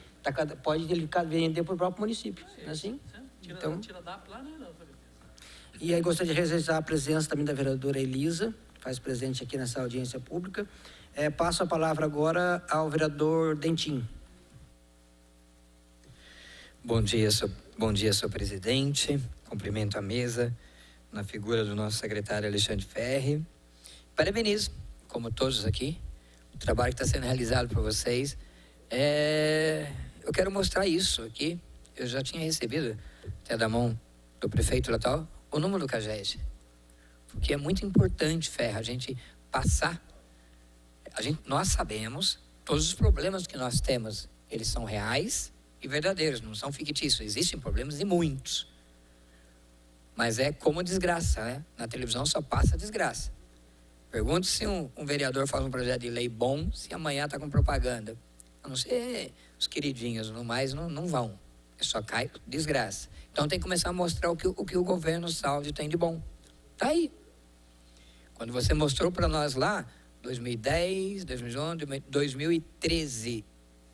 pode ele vender para o próprio município, né? Assim. Então, tira da lá, né? E aí gostaria de registrar a presença também da vereadora Elisa, faz presente aqui nessa audiência pública. Passo a palavra agora ao vereador Dentim. Bom dia, senhor presidente. Cumprimento a mesa na figura do nosso secretário Alexandre Ferri. Parabenizo, como todos aqui, o trabalho que está sendo realizado por vocês. Eu quero mostrar isso aqui. Eu já tinha recebido, até da mão do prefeito local, o número do CAGED. Porque é muito importante, Ferri, a gente passar. Nós sabemos, todos os problemas que nós temos, eles são reais e verdadeiros, não são fictícios. Existem problemas e muitos. Mas é como desgraça, né? Na televisão só passa desgraça. Pergunte se um vereador faz um projeto de lei bom, se amanhã está com propaganda. A não ser os queridinhos, no mais não vão. Só cai desgraça. Então tem que começar a mostrar o que o governo Saldi tem de bom. Está aí. Quando você mostrou para nós lá, 2010, 2011, 2013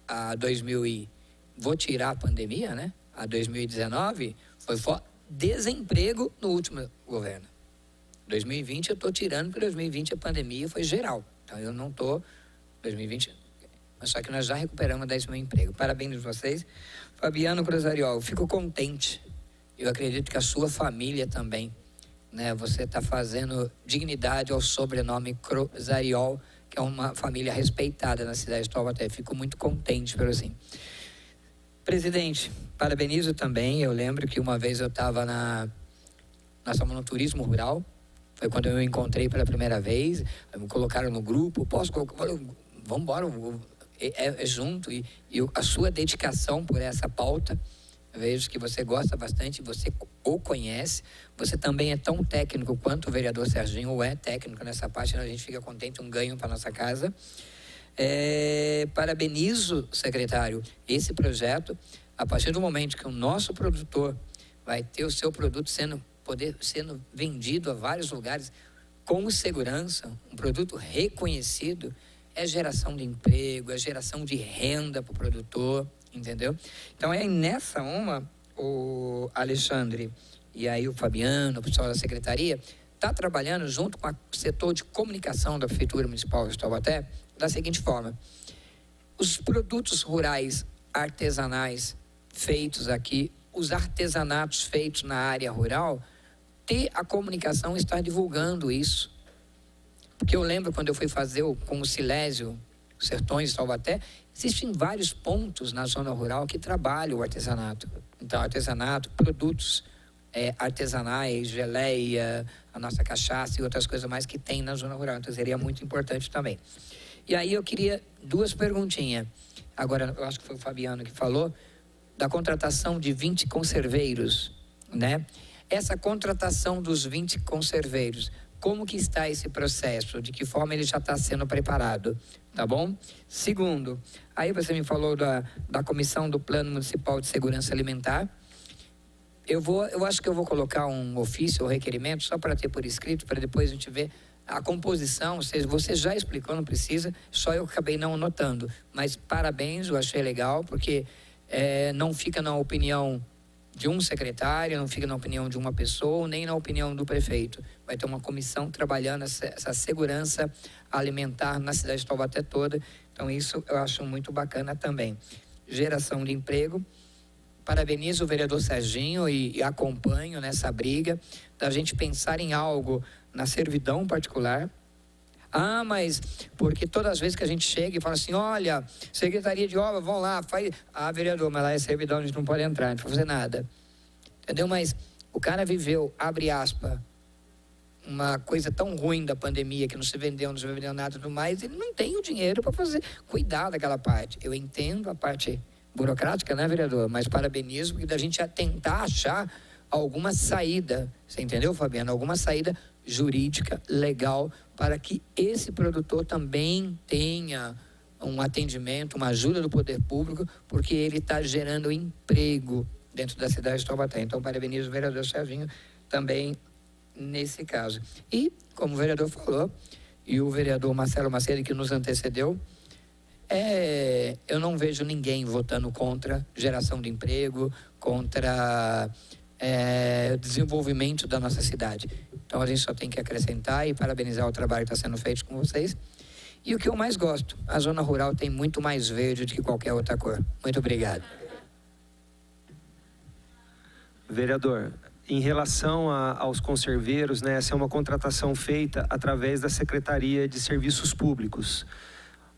a 2000 vou tirar a pandemia, né? A 2019 foi desemprego no último governo. 2020 eu estou tirando, porque 2020 a pandemia foi geral. Então eu não estou 2020, mas só que nós já recuperamos 10 mil empregos. Parabéns a vocês. Fabiano Cruzariol, fico contente. Eu acredito que a sua família também, né? Você está fazendo dignidade ao sobrenome Cruzariol, que é uma família respeitada na cidade de Taubaté. Fico muito contente pelo assim. Presidente, parabenizo também. Eu lembro que uma vez eu estava nós estávamos no turismo rural. Foi quando eu encontrei pela primeira vez. Me colocaram no grupo. Posso colocar? Vamos embora. Junto. E a sua dedicação por essa pauta. Eu vejo que você gosta bastante, você o conhece. Você também é tão técnico quanto o vereador Serginho, ou é técnico nessa parte, a gente fica contente, um ganho para nossa casa. Parabenizo, secretário, esse projeto, a partir do momento que o nosso produtor vai ter o seu produto sendo vendido a vários lugares com segurança, um produto reconhecido, é geração de emprego, é geração de renda para o produtor, entendeu? Então nessa o Alexandre e aí o Fabiano, o pessoal da secretaria, está trabalhando junto com o setor de comunicação da Prefeitura Municipal de Taubaté da seguinte forma: os produtos rurais artesanais feitos aqui, os artesanatos feitos na área rural, ter a comunicação estar divulgando isso. Porque eu lembro quando eu fui fazer com o Silésio, Sertões de Taubaté, existem vários pontos na zona rural que trabalham o artesanato. Então, artesanato, produtos artesanais, geleia, a nossa cachaça e outras coisas mais que tem na zona rural. Então, seria muito importante também. E aí eu queria 2 perguntinhas. Agora, eu acho que foi o Fabiano que falou da contratação de 20 conserveiros, né? Essa contratação dos 20 conserveiros, como que está esse processo? De que forma ele já está sendo preparado? Tá bom? Segundo, aí você me falou da comissão do Plano Municipal de Segurança Alimentar. Eu acho que eu vou colocar um ofício ou requerimento só para ter por escrito, para depois a gente ver a composição. Você já explicou, não precisa, só eu acabei não anotando. Mas parabéns, eu achei legal, porque não fica na opinião de um secretário, não fica na opinião de uma pessoa, nem na opinião do prefeito. Vai ter uma comissão trabalhando essa segurança alimentar na cidade de Taubaté toda. Então isso eu acho muito bacana também. Geração de emprego. Parabenizo o vereador Serginho e acompanho nessa briga da gente pensar em algo na servidão particular. Mas porque todas as vezes que a gente chega e fala assim, olha, Secretaria de Obras, vão lá, faz... vereador, mas lá é servidão, a gente não pode entrar, a gente não pode fazer nada. Entendeu? Mas o cara viveu, abre aspas, uma coisa tão ruim da pandemia, que não se vendeu nada e tudo mais, ele não tem o dinheiro para cuidar daquela parte. Eu entendo a parte burocrática, né, vereador? Mas parabenizo, porque da gente tentar achar alguma saída, você entendeu, Fabiano? Alguma saída jurídica, legal, para que esse produtor também tenha um atendimento, uma ajuda do poder público, porque ele está gerando emprego dentro da cidade de Taubaté. Então, parabenizo o vereador Serginho também nesse caso. E, como o vereador falou, e o vereador Marcelo Macedo, que nos antecedeu, eu não vejo ninguém votando contra geração de emprego, contra desenvolvimento da nossa cidade. Então a gente só tem que acrescentar e parabenizar o trabalho que está sendo feito com vocês. E o que eu mais gosto, a zona rural tem muito mais verde do que qualquer outra cor. Muito obrigado. Vereador, em relação aos conserveiros, né, essa é uma contratação feita através da Secretaria de Serviços Públicos.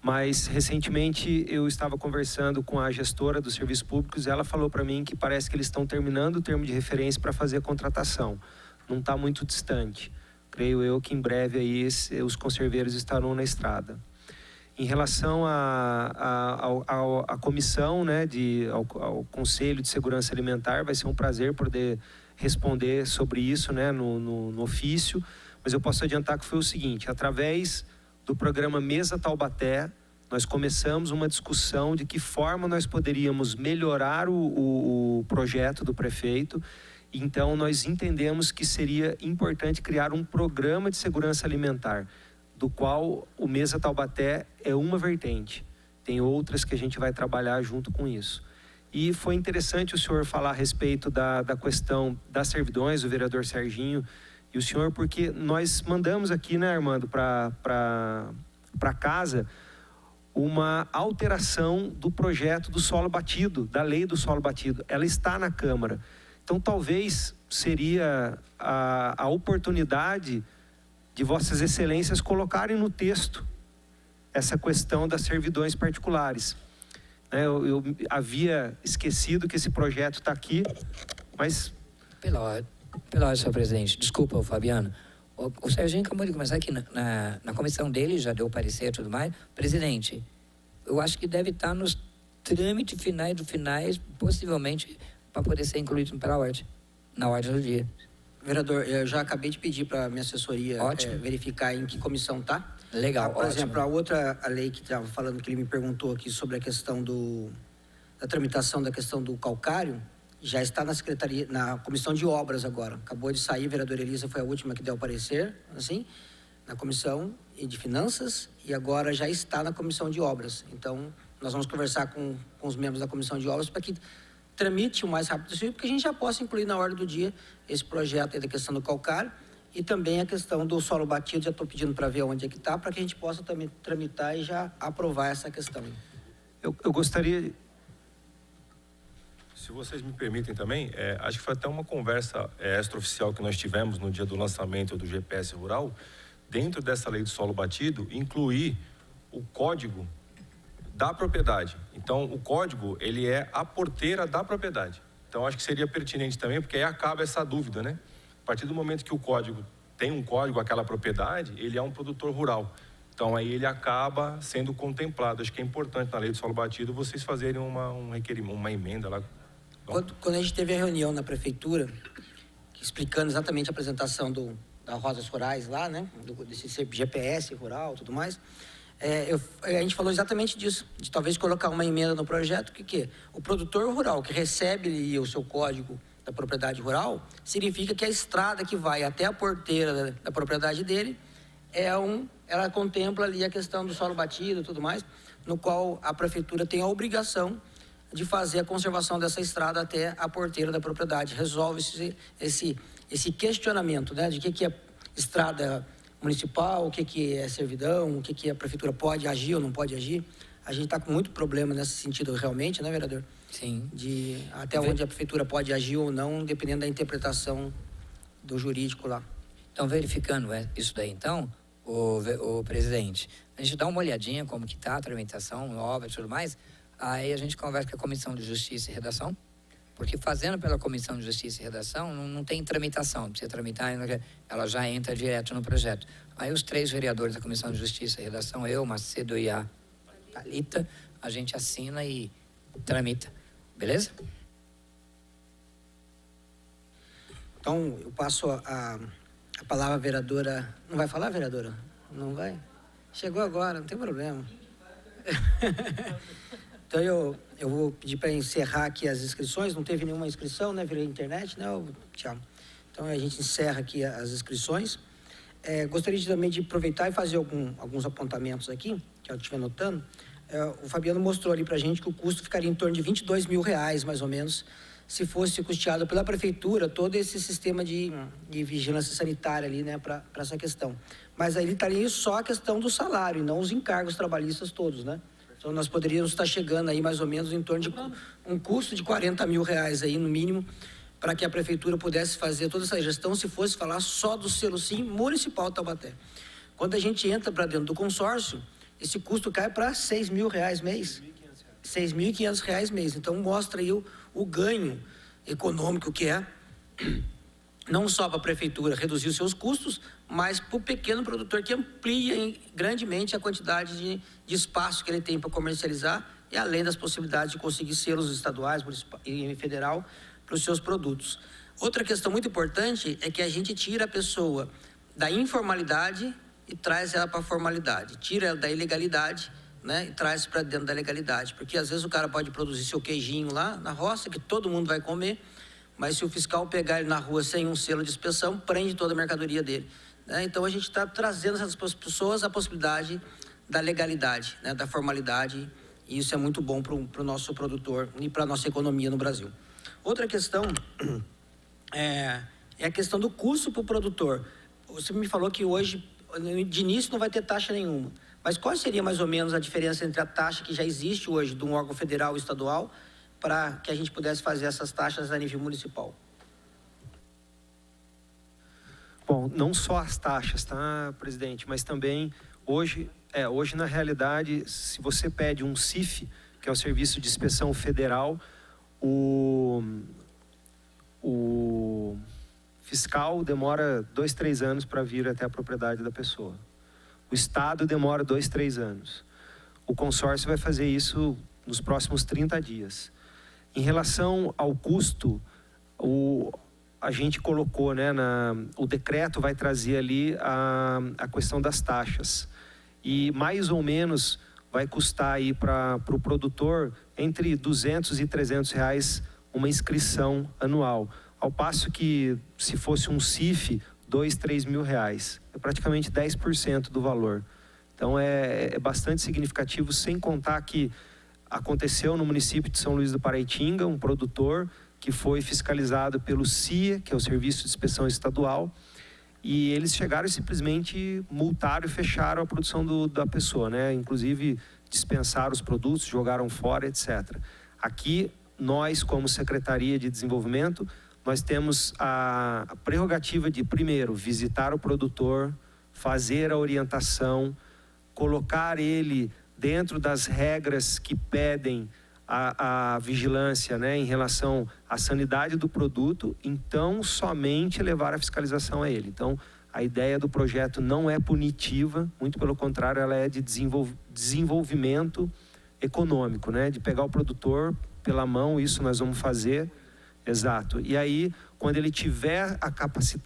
Mas, recentemente, eu estava conversando com a gestora dos serviços públicos e ela falou para mim que parece que eles estão terminando o termo de referência para fazer a contratação. Não está muito distante. Creio eu que em breve aí os conserveiros estarão na estrada. Em relação à comissão, né, ao Conselho de Segurança Alimentar, vai ser um prazer poder responder sobre isso, né, no ofício. Mas eu posso adiantar que foi o seguinte: através do programa Mesa Taubaté, nós começamos uma discussão de que forma nós poderíamos melhorar o projeto do prefeito. Então, nós entendemos que seria importante criar um programa de segurança alimentar, do qual o Mesa Taubaté é uma vertente. Tem outras que a gente vai trabalhar junto com isso. E foi interessante o senhor falar a respeito da questão das servidões, o vereador Serginho e o senhor, porque nós mandamos aqui, né, Armando, para casa uma alteração do projeto do solo batido, da lei do solo batido. Ela está na Câmara. Então, talvez seria a oportunidade de Vossas Excelências colocarem no texto essa questão das servidões particulares. Eu havia esquecido que esse projeto está aqui, mas... Pela ordem, senhor presidente. Desculpa, Fabiano. O Serginho acabou de começar aqui na comissão dele, já deu parecer e tudo mais. Presidente, eu acho que deve estar nos trâmites finais, possivelmente, para poder ser incluído pela ordem, na ordem do dia. Vereador, eu já acabei de pedir para a minha assessoria verificar em que comissão está. Legal, Por exemplo, a outra lei que estava falando, que ele me perguntou aqui sobre a questão da tramitação da questão do calcário, já está na secretaria, na comissão de obras agora. Acabou de sair, a vereadora Elisa foi a última que deu parecer, assim, na comissão de finanças, e agora já está na comissão de obras. Então, nós vamos conversar com os membros da comissão de obras para que tramite o mais rápido possível, porque a gente já possa incluir na ordem do dia esse projeto aí da questão do calcário e também a questão do solo batido. Já estou pedindo para ver onde é que está, para que a gente possa também tramitar e já aprovar essa questão. Eu gostaria... Se vocês me permitem também, acho que foi até uma conversa extraoficial que nós tivemos no dia do lançamento do GPS Rural, dentro dessa lei do solo batido, incluir o código da propriedade. Então, o código, ele é a porteira da propriedade. Então, acho que seria pertinente também, porque aí acaba essa dúvida, né? A partir do momento que o código tem um código, aquela propriedade, ele é um produtor rural. Então, aí ele acaba sendo contemplado. Acho que é importante na lei do solo batido vocês fazerem um requerimento, uma emenda lá. Quando a gente teve a reunião na prefeitura, explicando exatamente a apresentação da Rosas Rurais lá, né? Desse GPS rural e tudo mais, a gente falou exatamente disso, de talvez colocar uma emenda no projeto, que o produtor rural que recebe o seu código da propriedade rural, significa que a estrada que vai até a porteira da propriedade dele, ela contempla ali a questão do solo batido e tudo mais, no qual a prefeitura tem a obrigação de fazer a conservação dessa estrada até a porteira da propriedade. Resolve esse questionamento, né, de que é estrada municipal, o que é servidão, o que a prefeitura pode agir ou não pode agir. A gente está com muito problema nesse sentido realmente, né, vereador? Sim. De até onde a prefeitura pode agir ou não, dependendo da interpretação do jurídico lá. Então, verificando isso daí, então, o presidente, a gente dá uma olhadinha como que está a tramitação, obra e tudo mais, aí a gente conversa com a Comissão de Justiça e Redação, porque fazendo pela Comissão de Justiça e Redação, não tem tramitação, precisa tramitar, ela já entra direto no projeto. Aí os 3 vereadores da Comissão de Justiça e Redação, eu, Macedo e a Thalita, a gente assina e tramita, beleza? Então, eu passo a palavra à vereadora... Não vai falar, vereadora? Não vai? Chegou agora, não tem problema. Então, eu vou pedir para encerrar aqui as inscrições. Não teve nenhuma inscrição, né? Virei internet, né? Tchau. Então, a gente encerra aqui as inscrições. Gostaria também de aproveitar e fazer alguns apontamentos aqui, que eu estiver notando. O Fabiano mostrou ali para a gente que o custo ficaria em torno de R$22 mil, mais ou menos, se fosse custeado pela prefeitura todo esse sistema de vigilância sanitária ali, né, para essa questão. Mas aí estaria só a questão do salário, e não os encargos trabalhistas todos, né? Então, nós poderíamos estar chegando aí mais ou menos em torno de um custo de R$40 mil aí, no mínimo, para que a prefeitura pudesse fazer toda essa gestão, se fosse falar só do selo SIM municipal de Taubaté. Quando a gente entra para dentro do consórcio, esse custo cai para R$6 mil mês. R$6.500 mês. Então, mostra aí o ganho econômico que é, não só para a prefeitura reduzir os seus custos, mas para o pequeno produtor que amplia grandemente a quantidade de espaço que ele tem para comercializar, e além das possibilidades de conseguir selos estaduais e federal para os seus produtos. Outra questão muito importante é que a gente tira a pessoa da informalidade e traz ela para a formalidade, tira ela da ilegalidade, né, e traz para dentro da legalidade, porque às vezes o cara pode produzir seu queijinho lá na roça, que todo mundo vai comer, mas se o fiscal pegar ele na rua sem um selo de inspeção, prende toda a mercadoria dele, né? Então a gente está trazendo essas pessoas a possibilidade da legalidade, né, da formalidade, e isso é muito bom para o nosso produtor e para a nossa economia no Brasil. Outra questão é a questão do custo para o produtor. Você me falou que hoje, de início, não vai ter taxa nenhuma. Mas qual seria mais ou menos a diferença entre a taxa que já existe hoje de um órgão federal e estadual para que a gente pudesse fazer essas taxas a nível municipal? Bom, não só as taxas, tá, presidente, mas também Hoje, na realidade, se você pede um CIF, que é o Serviço de Inspeção Federal, o fiscal demora 2, 3 anos para vir até a propriedade da pessoa. O Estado demora 2, 3 anos. O consórcio vai fazer isso nos próximos 30 dias. Em relação ao custo, a gente colocou, né, o decreto vai trazer ali a questão das taxas. E mais ou menos vai custar aí para o produtor entre R$200 e R$300 uma inscrição anual. Ao passo que, se fosse um CIF, R$2, R$3.000. É praticamente 10% do valor. Então, é bastante significativo, sem contar que aconteceu no município de São Luís do Paraitinga, um produtor que foi fiscalizado pelo CIA, que é o Serviço de Inspeção Estadual, e eles chegaram e simplesmente multaram e fecharam a produção da pessoa, né? Inclusive, dispensaram os produtos, jogaram fora, etc. Aqui, nós, como Secretaria de Desenvolvimento, nós temos a prerrogativa de, primeiro, visitar o produtor, fazer a orientação, colocar ele dentro das regras que pedem a vigilância, né, em relação à sanidade do produto, então somente levar a fiscalização a ele. Então, a ideia do projeto não é punitiva, muito pelo contrário, ela é de desenvolvimento econômico, né, de pegar o produtor pela mão, isso nós vamos fazer, exato. E aí, quando ele tiver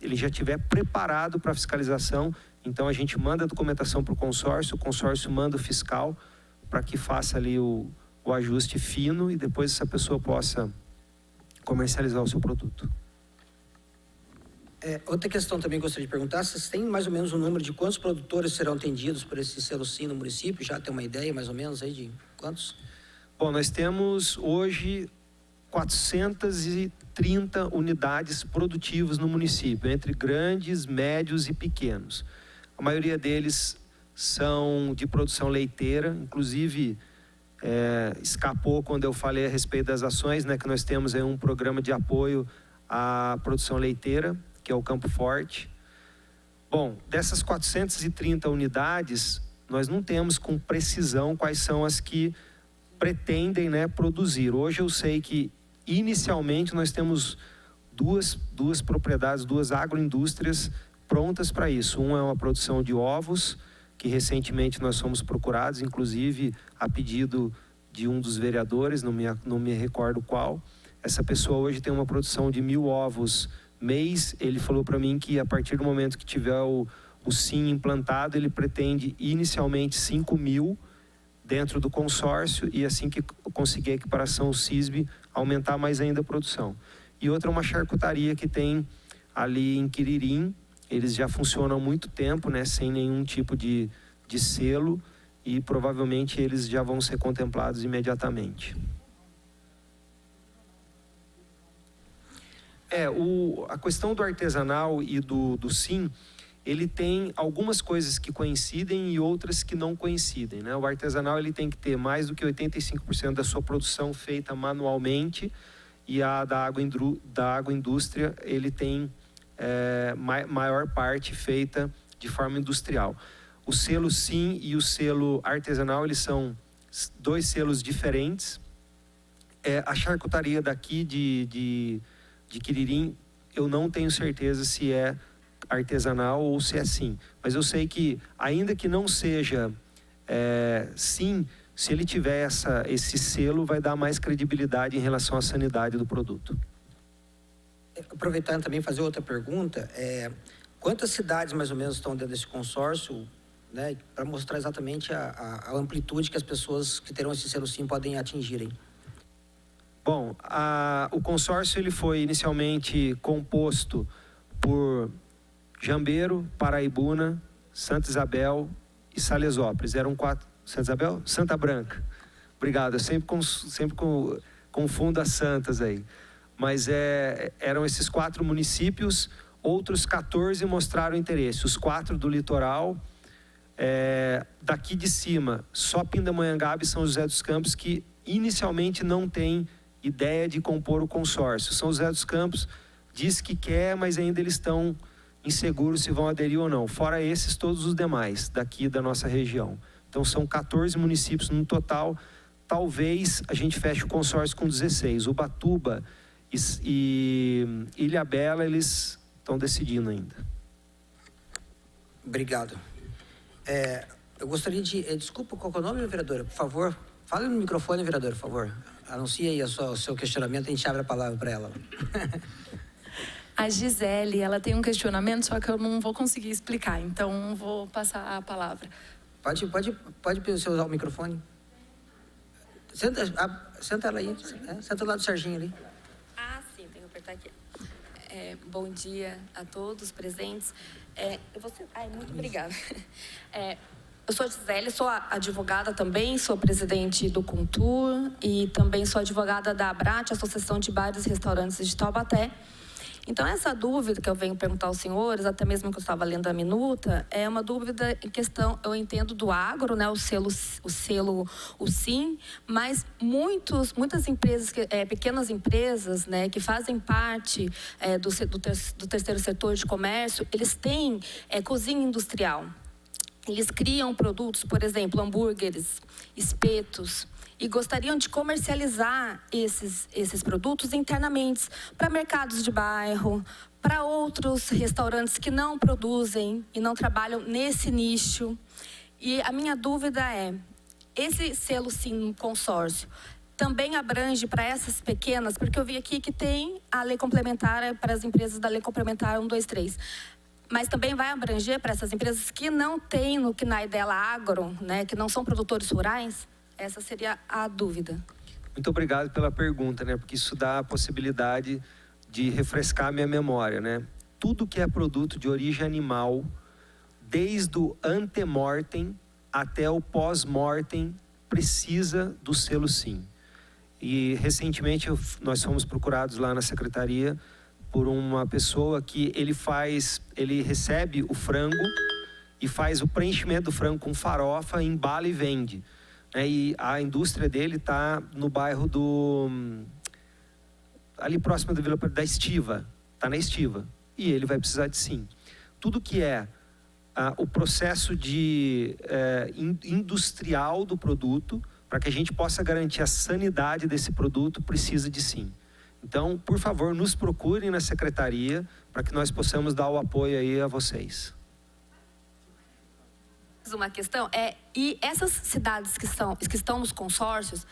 ele já estiver preparado para a fiscalização, então a gente manda a documentação para o consórcio manda o fiscal para que faça ali o ajuste fino e depois essa pessoa possa comercializar o seu produto. Outra questão também que gostaria de perguntar, vocês têm mais ou menos um número de quantos produtores serão atendidos por esse selo SIM no município? Já tem uma ideia mais ou menos aí de quantos? Bom, nós temos hoje 430 unidades produtivas no município, entre grandes, médios e pequenos. A maioria deles são de produção leiteira, inclusive escapou quando eu falei a respeito das ações, né, que nós temos aí um programa de apoio à produção leiteira, que é o Campo Forte. Bom, dessas 430 unidades, nós não temos com precisão quais são as que pretendem, né, produzir. Hoje eu sei que inicialmente nós temos duas propriedades, duas agroindústrias prontas para isso. Uma é uma produção de ovos, que recentemente nós fomos procurados, inclusive a pedido de um dos vereadores, não me recordo qual. Essa pessoa hoje tem uma produção de 1.000 ovos mês. Ele falou para mim que a partir do momento que tiver o SIM implantado, ele pretende inicialmente 5.000 dentro do consórcio e assim que conseguir a equiparação, o CISB, aumentar mais ainda a produção. E outra é uma charcutaria que tem ali em Quiririm. Eles já funcionam há muito tempo, né, sem nenhum tipo de selo e provavelmente eles já vão ser contemplados imediatamente. A questão do artesanal e do SIM, ele tem algumas coisas que coincidem e outras que não coincidem, né? O artesanal ele tem que ter mais do que 85% da sua produção feita manualmente e a da agroindústria ele tem maior parte feita de forma industrial. O selo SIM e o selo artesanal, eles são dois selos diferentes. A charcutaria daqui de Quiririm, eu não tenho certeza se é artesanal ou se é SIM. Mas eu sei que, ainda que não seja SIM, se ele tiver esse selo, vai dar mais credibilidade em relação à sanidade do produto. Aproveitando também fazer outra pergunta, quantas cidades mais ou menos estão dentro desse consórcio, né, para mostrar exatamente a amplitude que as pessoas que terão esse selo SIM podem atingirem? Bom, o consórcio ele foi inicialmente composto por Jambeiro, Paraibuna, Santa Isabel e Salesópolis. Eram 4... Santa Isabel? Santa Branca. Obrigado, eu sempre confundo as santas aí. Mas eram esses 4 municípios, outros 14 mostraram interesse. Os 4 do litoral, daqui de cima, só Pindamonhangaba e São José dos Campos, que inicialmente não tem ideia de compor o consórcio. São José dos Campos diz que quer, mas ainda eles estão inseguros se vão aderir ou não. Fora esses, todos os demais daqui da nossa região. Então são 14 municípios no total. Talvez a gente feche o consórcio com 16. Ubatuba e Ilhabela, eles estão decidindo ainda. Obrigado. Eu gostaria de... desculpa, qual que é o nome, vereadora? Por favor, fale no microfone, vereadora, por favor. Anuncie aí o seu questionamento, a gente abre a palavra para ela. A Gisele, ela tem um questionamento, só que eu não vou conseguir explicar, então vou passar a palavra. Pode você usar o microfone? Senta ela aí, senta lá do Serginho ali. Ah, sim, tenho que apertar aqui. Bom dia a todos presentes. Muito obrigada. Eu sou a Gisele, sou advogada também, sou presidente do Contur e também sou advogada da ABRAT, Associação de Bares e Restaurantes de Taubaté. Então, essa dúvida que eu venho perguntar aos senhores, até mesmo que eu estava lendo a minuta, é uma dúvida em questão, eu entendo do agro, né, o selo, o SIM, mas muitas empresas, pequenas empresas, né, que fazem parte do terceiro setor de comércio, eles têm cozinha industrial. Eles criam produtos, por exemplo, hambúrgueres, espetos, e gostariam de comercializar esses produtos internamente para mercados de bairro, para outros restaurantes que não produzem e não trabalham nesse nicho. E a minha dúvida é, esse selo SIM consórcio também abrange para essas pequenas, porque eu vi aqui que tem a lei complementar para as empresas da lei complementar 123. Mas também vai abranger para essas empresas que não têm no KNAI dela agro, né, que não são produtores rurais? Essa seria a dúvida. Muito obrigado pela pergunta, né? Porque isso dá a possibilidade de refrescar a minha memória, né? Tudo que é produto de origem animal, desde o antemortem até o pós-mortem, precisa do selo SIM. E recentemente nós fomos procurados lá na secretaria por uma pessoa que ele recebe o frango e faz o preenchimento do frango com farofa, embala e vende. E a indústria dele está no bairro ali próximo da Vila da Estiva, está na Estiva, e ele vai precisar de SIM. Tudo que é o processo industrial do produto, para que a gente possa garantir a sanidade desse produto, precisa de SIM. Então, por favor, nos procurem na secretaria para que nós possamos dar o apoio aí a vocês. Uma questão e essas cidades que estão nos consórcios,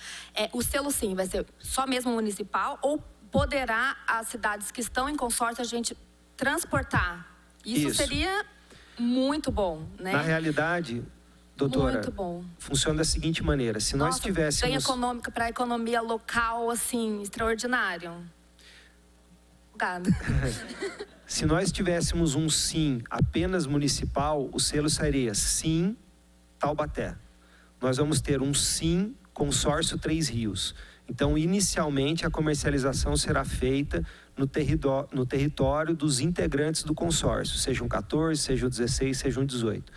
o selo SIM vai ser só mesmo municipal ou poderá as cidades que estão em consórcio a gente transportar? Isso seria muito bom, né? Na realidade, doutora, muito bom. Funciona da seguinte maneira: se nós tivéssemos ganho econômico para a economia local, assim, extraordinário. Obrigada. Se nós tivéssemos um SIM apenas municipal, o selo seria SIM Taubaté. Nós vamos ter um SIM consórcio Três Rios. Então, inicialmente, a comercialização será feita no território dos integrantes do consórcio, sejam 14, sejam 16, sejam 18.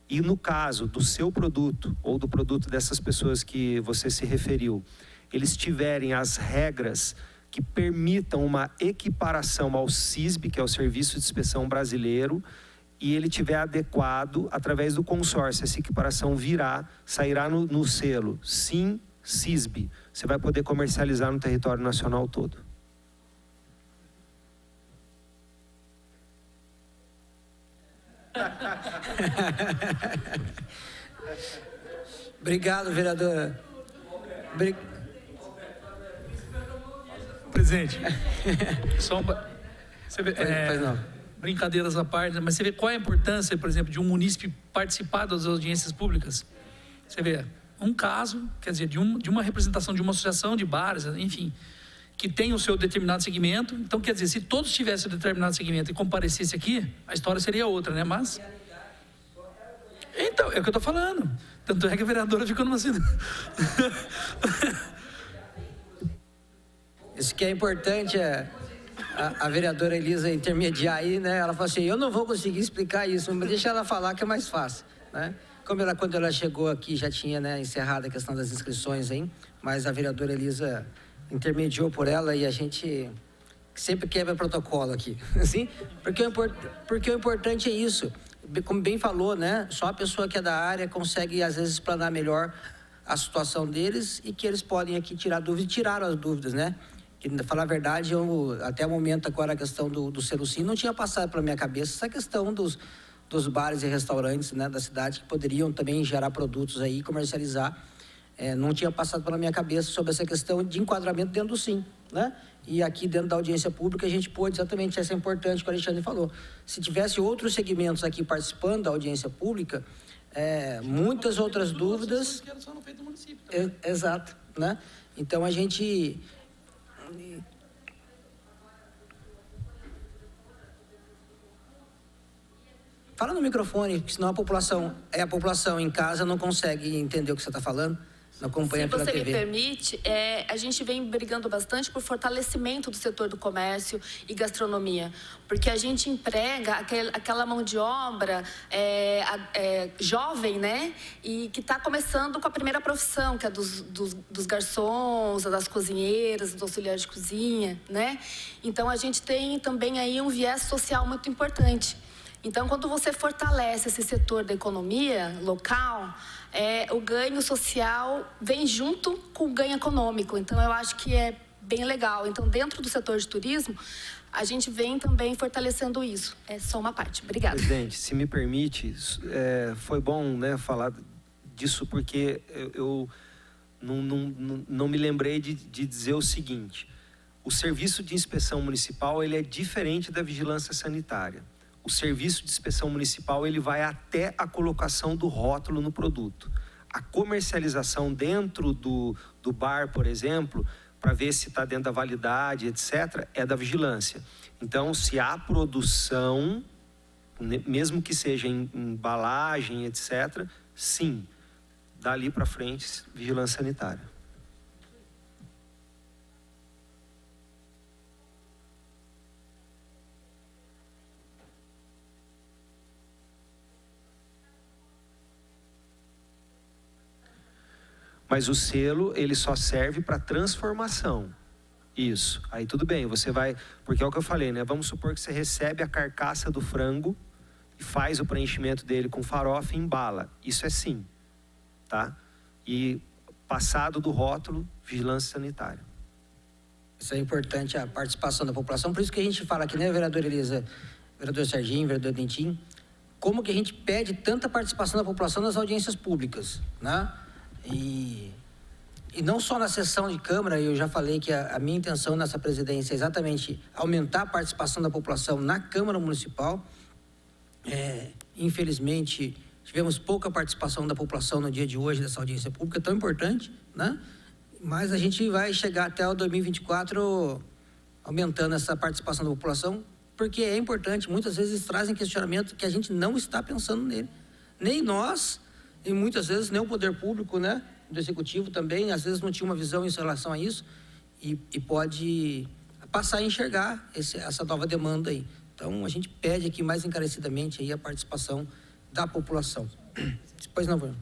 E no caso do seu produto, ou do produto dessas pessoas que você se referiu, eles tiverem as regras que permitam uma equiparação ao SISB, que é o Serviço de Inspeção Brasileiro, e ele tiver adequado, através do consórcio, essa equiparação sairá no selo SIM SISB. Você vai poder comercializar no território nacional todo. Obrigado, vereadora. Presidente, só você vê, não. brincadeiras à parte, mas você vê qual é a importância, por exemplo, de um munícipe participar das audiências públicas? Você vê um caso, quer dizer, de uma representação de uma associação de bares, enfim, que tem o seu determinado segmento. Então, quer dizer, se todos tivessem um determinado segmento e comparecessem aqui, a história seria outra, né? Mas... Então, é o que eu estou falando. Tanto é que a vereadora ficou numa cidade. Isso que é importante, a vereadora Elisa intermediar aí, né? Ela falou assim, eu não vou conseguir explicar isso, mas deixa ela falar que é mais fácil, né? Quando ela chegou aqui, já tinha, né, encerrado a questão das inscrições, hein? Mas a vereadora Elisa intermediou por ela e a gente que sempre quebra protocolo aqui, assim, porque o importante é isso. Como bem falou, né? Só a pessoa que é da área consegue, às vezes, explanar melhor a situação deles e que eles podem aqui tirar dúvidas, e tiraram as dúvidas, né? E, pra falar a verdade, eu, até o momento agora, a questão do Celucim, não tinha passado pela minha cabeça essa questão dos bares e restaurantes, né, da cidade, que poderiam também gerar produtos aí e comercializar. Não tinha passado pela minha cabeça sobre essa questão de enquadramento dentro do SIM, né? E aqui dentro da audiência pública a gente pôde exatamente, essa é importante que o Alexandre falou. Se tivesse outros segmentos aqui participando da audiência pública, muitas outras dúvidas... Exato, né? Então a gente... Fala no microfone, porque senão a população em casa não consegue entender o que você está falando. Não acompanha pela TV. Se você me permite, a gente vem brigando bastante por fortalecimento do setor do comércio e gastronomia, porque a gente emprega aquela mão de obra jovem, né? E que está começando com a primeira profissão, que é dos garçons, das cozinheiras, dos auxiliares de cozinha, né? Então a gente tem também aí um viés social muito importante. Então, quando você fortalece esse setor da economia local, o ganho social vem junto com o ganho econômico. Então, eu acho que é bem legal. Então, dentro do setor de turismo, a gente vem também fortalecendo isso. É só uma parte. Obrigada. Presidente, se me permite, foi bom, né, falar disso, porque eu não me lembrei de dizer o seguinte: o serviço de inspeção municipal ele é diferente da vigilância sanitária. O serviço de inspeção municipal ele vai até a colocação do rótulo no produto. A comercialização dentro do bar, por exemplo, para ver se está dentro da validade, etc., é da vigilância. Então, se há produção, mesmo que seja em embalagem, etc., sim, dali para frente, vigilância sanitária. Mas o selo, ele só serve para transformação. Isso. Aí tudo bem, você vai... Porque é o que eu falei, né? Vamos supor que você recebe a carcaça do frango e faz o preenchimento dele com farofa e embala. Isso é sim, tá? E passado do rótulo, vigilância sanitária. Isso é importante, a participação da população. Por isso que a gente fala aqui, né, vereador Elisa, vereador Serginho, vereador Dentinho, como que a gente pede tanta participação da população nas audiências públicas, né? E não só na sessão de Câmara, eu já falei que a minha intenção nessa presidência é exatamente aumentar a participação da população na Câmara Municipal. Infelizmente, tivemos pouca participação da população no dia de hoje dessa audiência pública, tão importante, né? Mas a gente vai chegar até o 2024 aumentando essa participação da população, porque é importante, muitas vezes trazem questionamento que a gente não está pensando nele. Nem nós... E muitas vezes nem o poder público, né, do executivo também, às vezes não tinha uma visão em relação a isso e pode passar a enxergar essa nova demanda aí. Então, a gente pede aqui mais encarecidamente aí a participação da população. Depois não vou.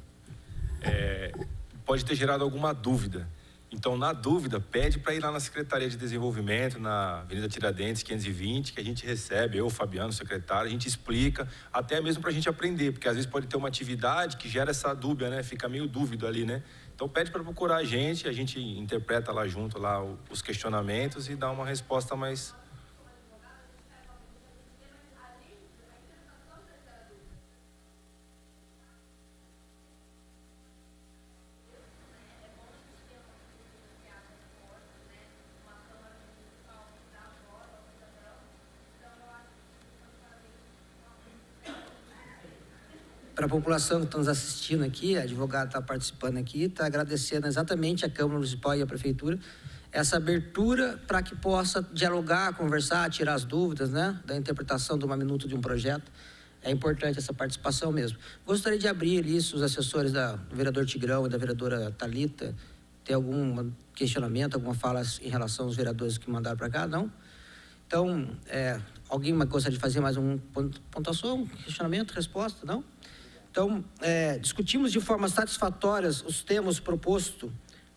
Pode ter gerado alguma dúvida. Então, na dúvida, pede para ir lá na Secretaria de Desenvolvimento, na Avenida Tiradentes, 520, que a gente recebe, eu, Fabiano, secretário, a gente explica, até mesmo para a gente aprender, porque às vezes pode ter uma atividade que gera essa dúvida, né? Fica meio dúvido ali, né? Então, pede para procurar a gente interpreta lá junto lá os questionamentos e dá uma resposta mais... Para a população que está nos assistindo aqui, a advogada está participando aqui, está agradecendo exatamente a Câmara Municipal e a Prefeitura essa abertura para que possa dialogar, conversar, tirar as dúvidas, né, da interpretação de uma minuta de um projeto. É importante essa participação mesmo. Gostaria de abrir ali, se os assessores do vereador Tigrão e da vereadora Thalita tem algum questionamento, alguma fala em relação aos vereadores que mandaram para cá, não? Então, alguém gostaria de fazer mais uma pontuação, questionamento, resposta, não? Então, discutimos de forma satisfatória os temas propostos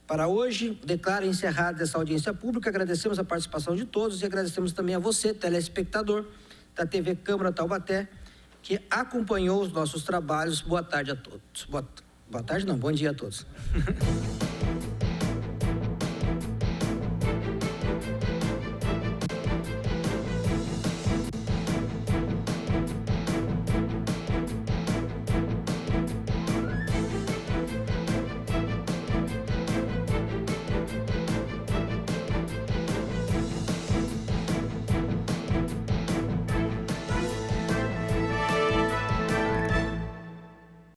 para hoje. Declaro encerrada essa audiência pública. Agradecemos a participação de todos e agradecemos também a você, telespectador da TV Câmara Taubaté, que acompanhou os nossos trabalhos. Boa tarde a todos. Boa tarde não, bom dia a todos.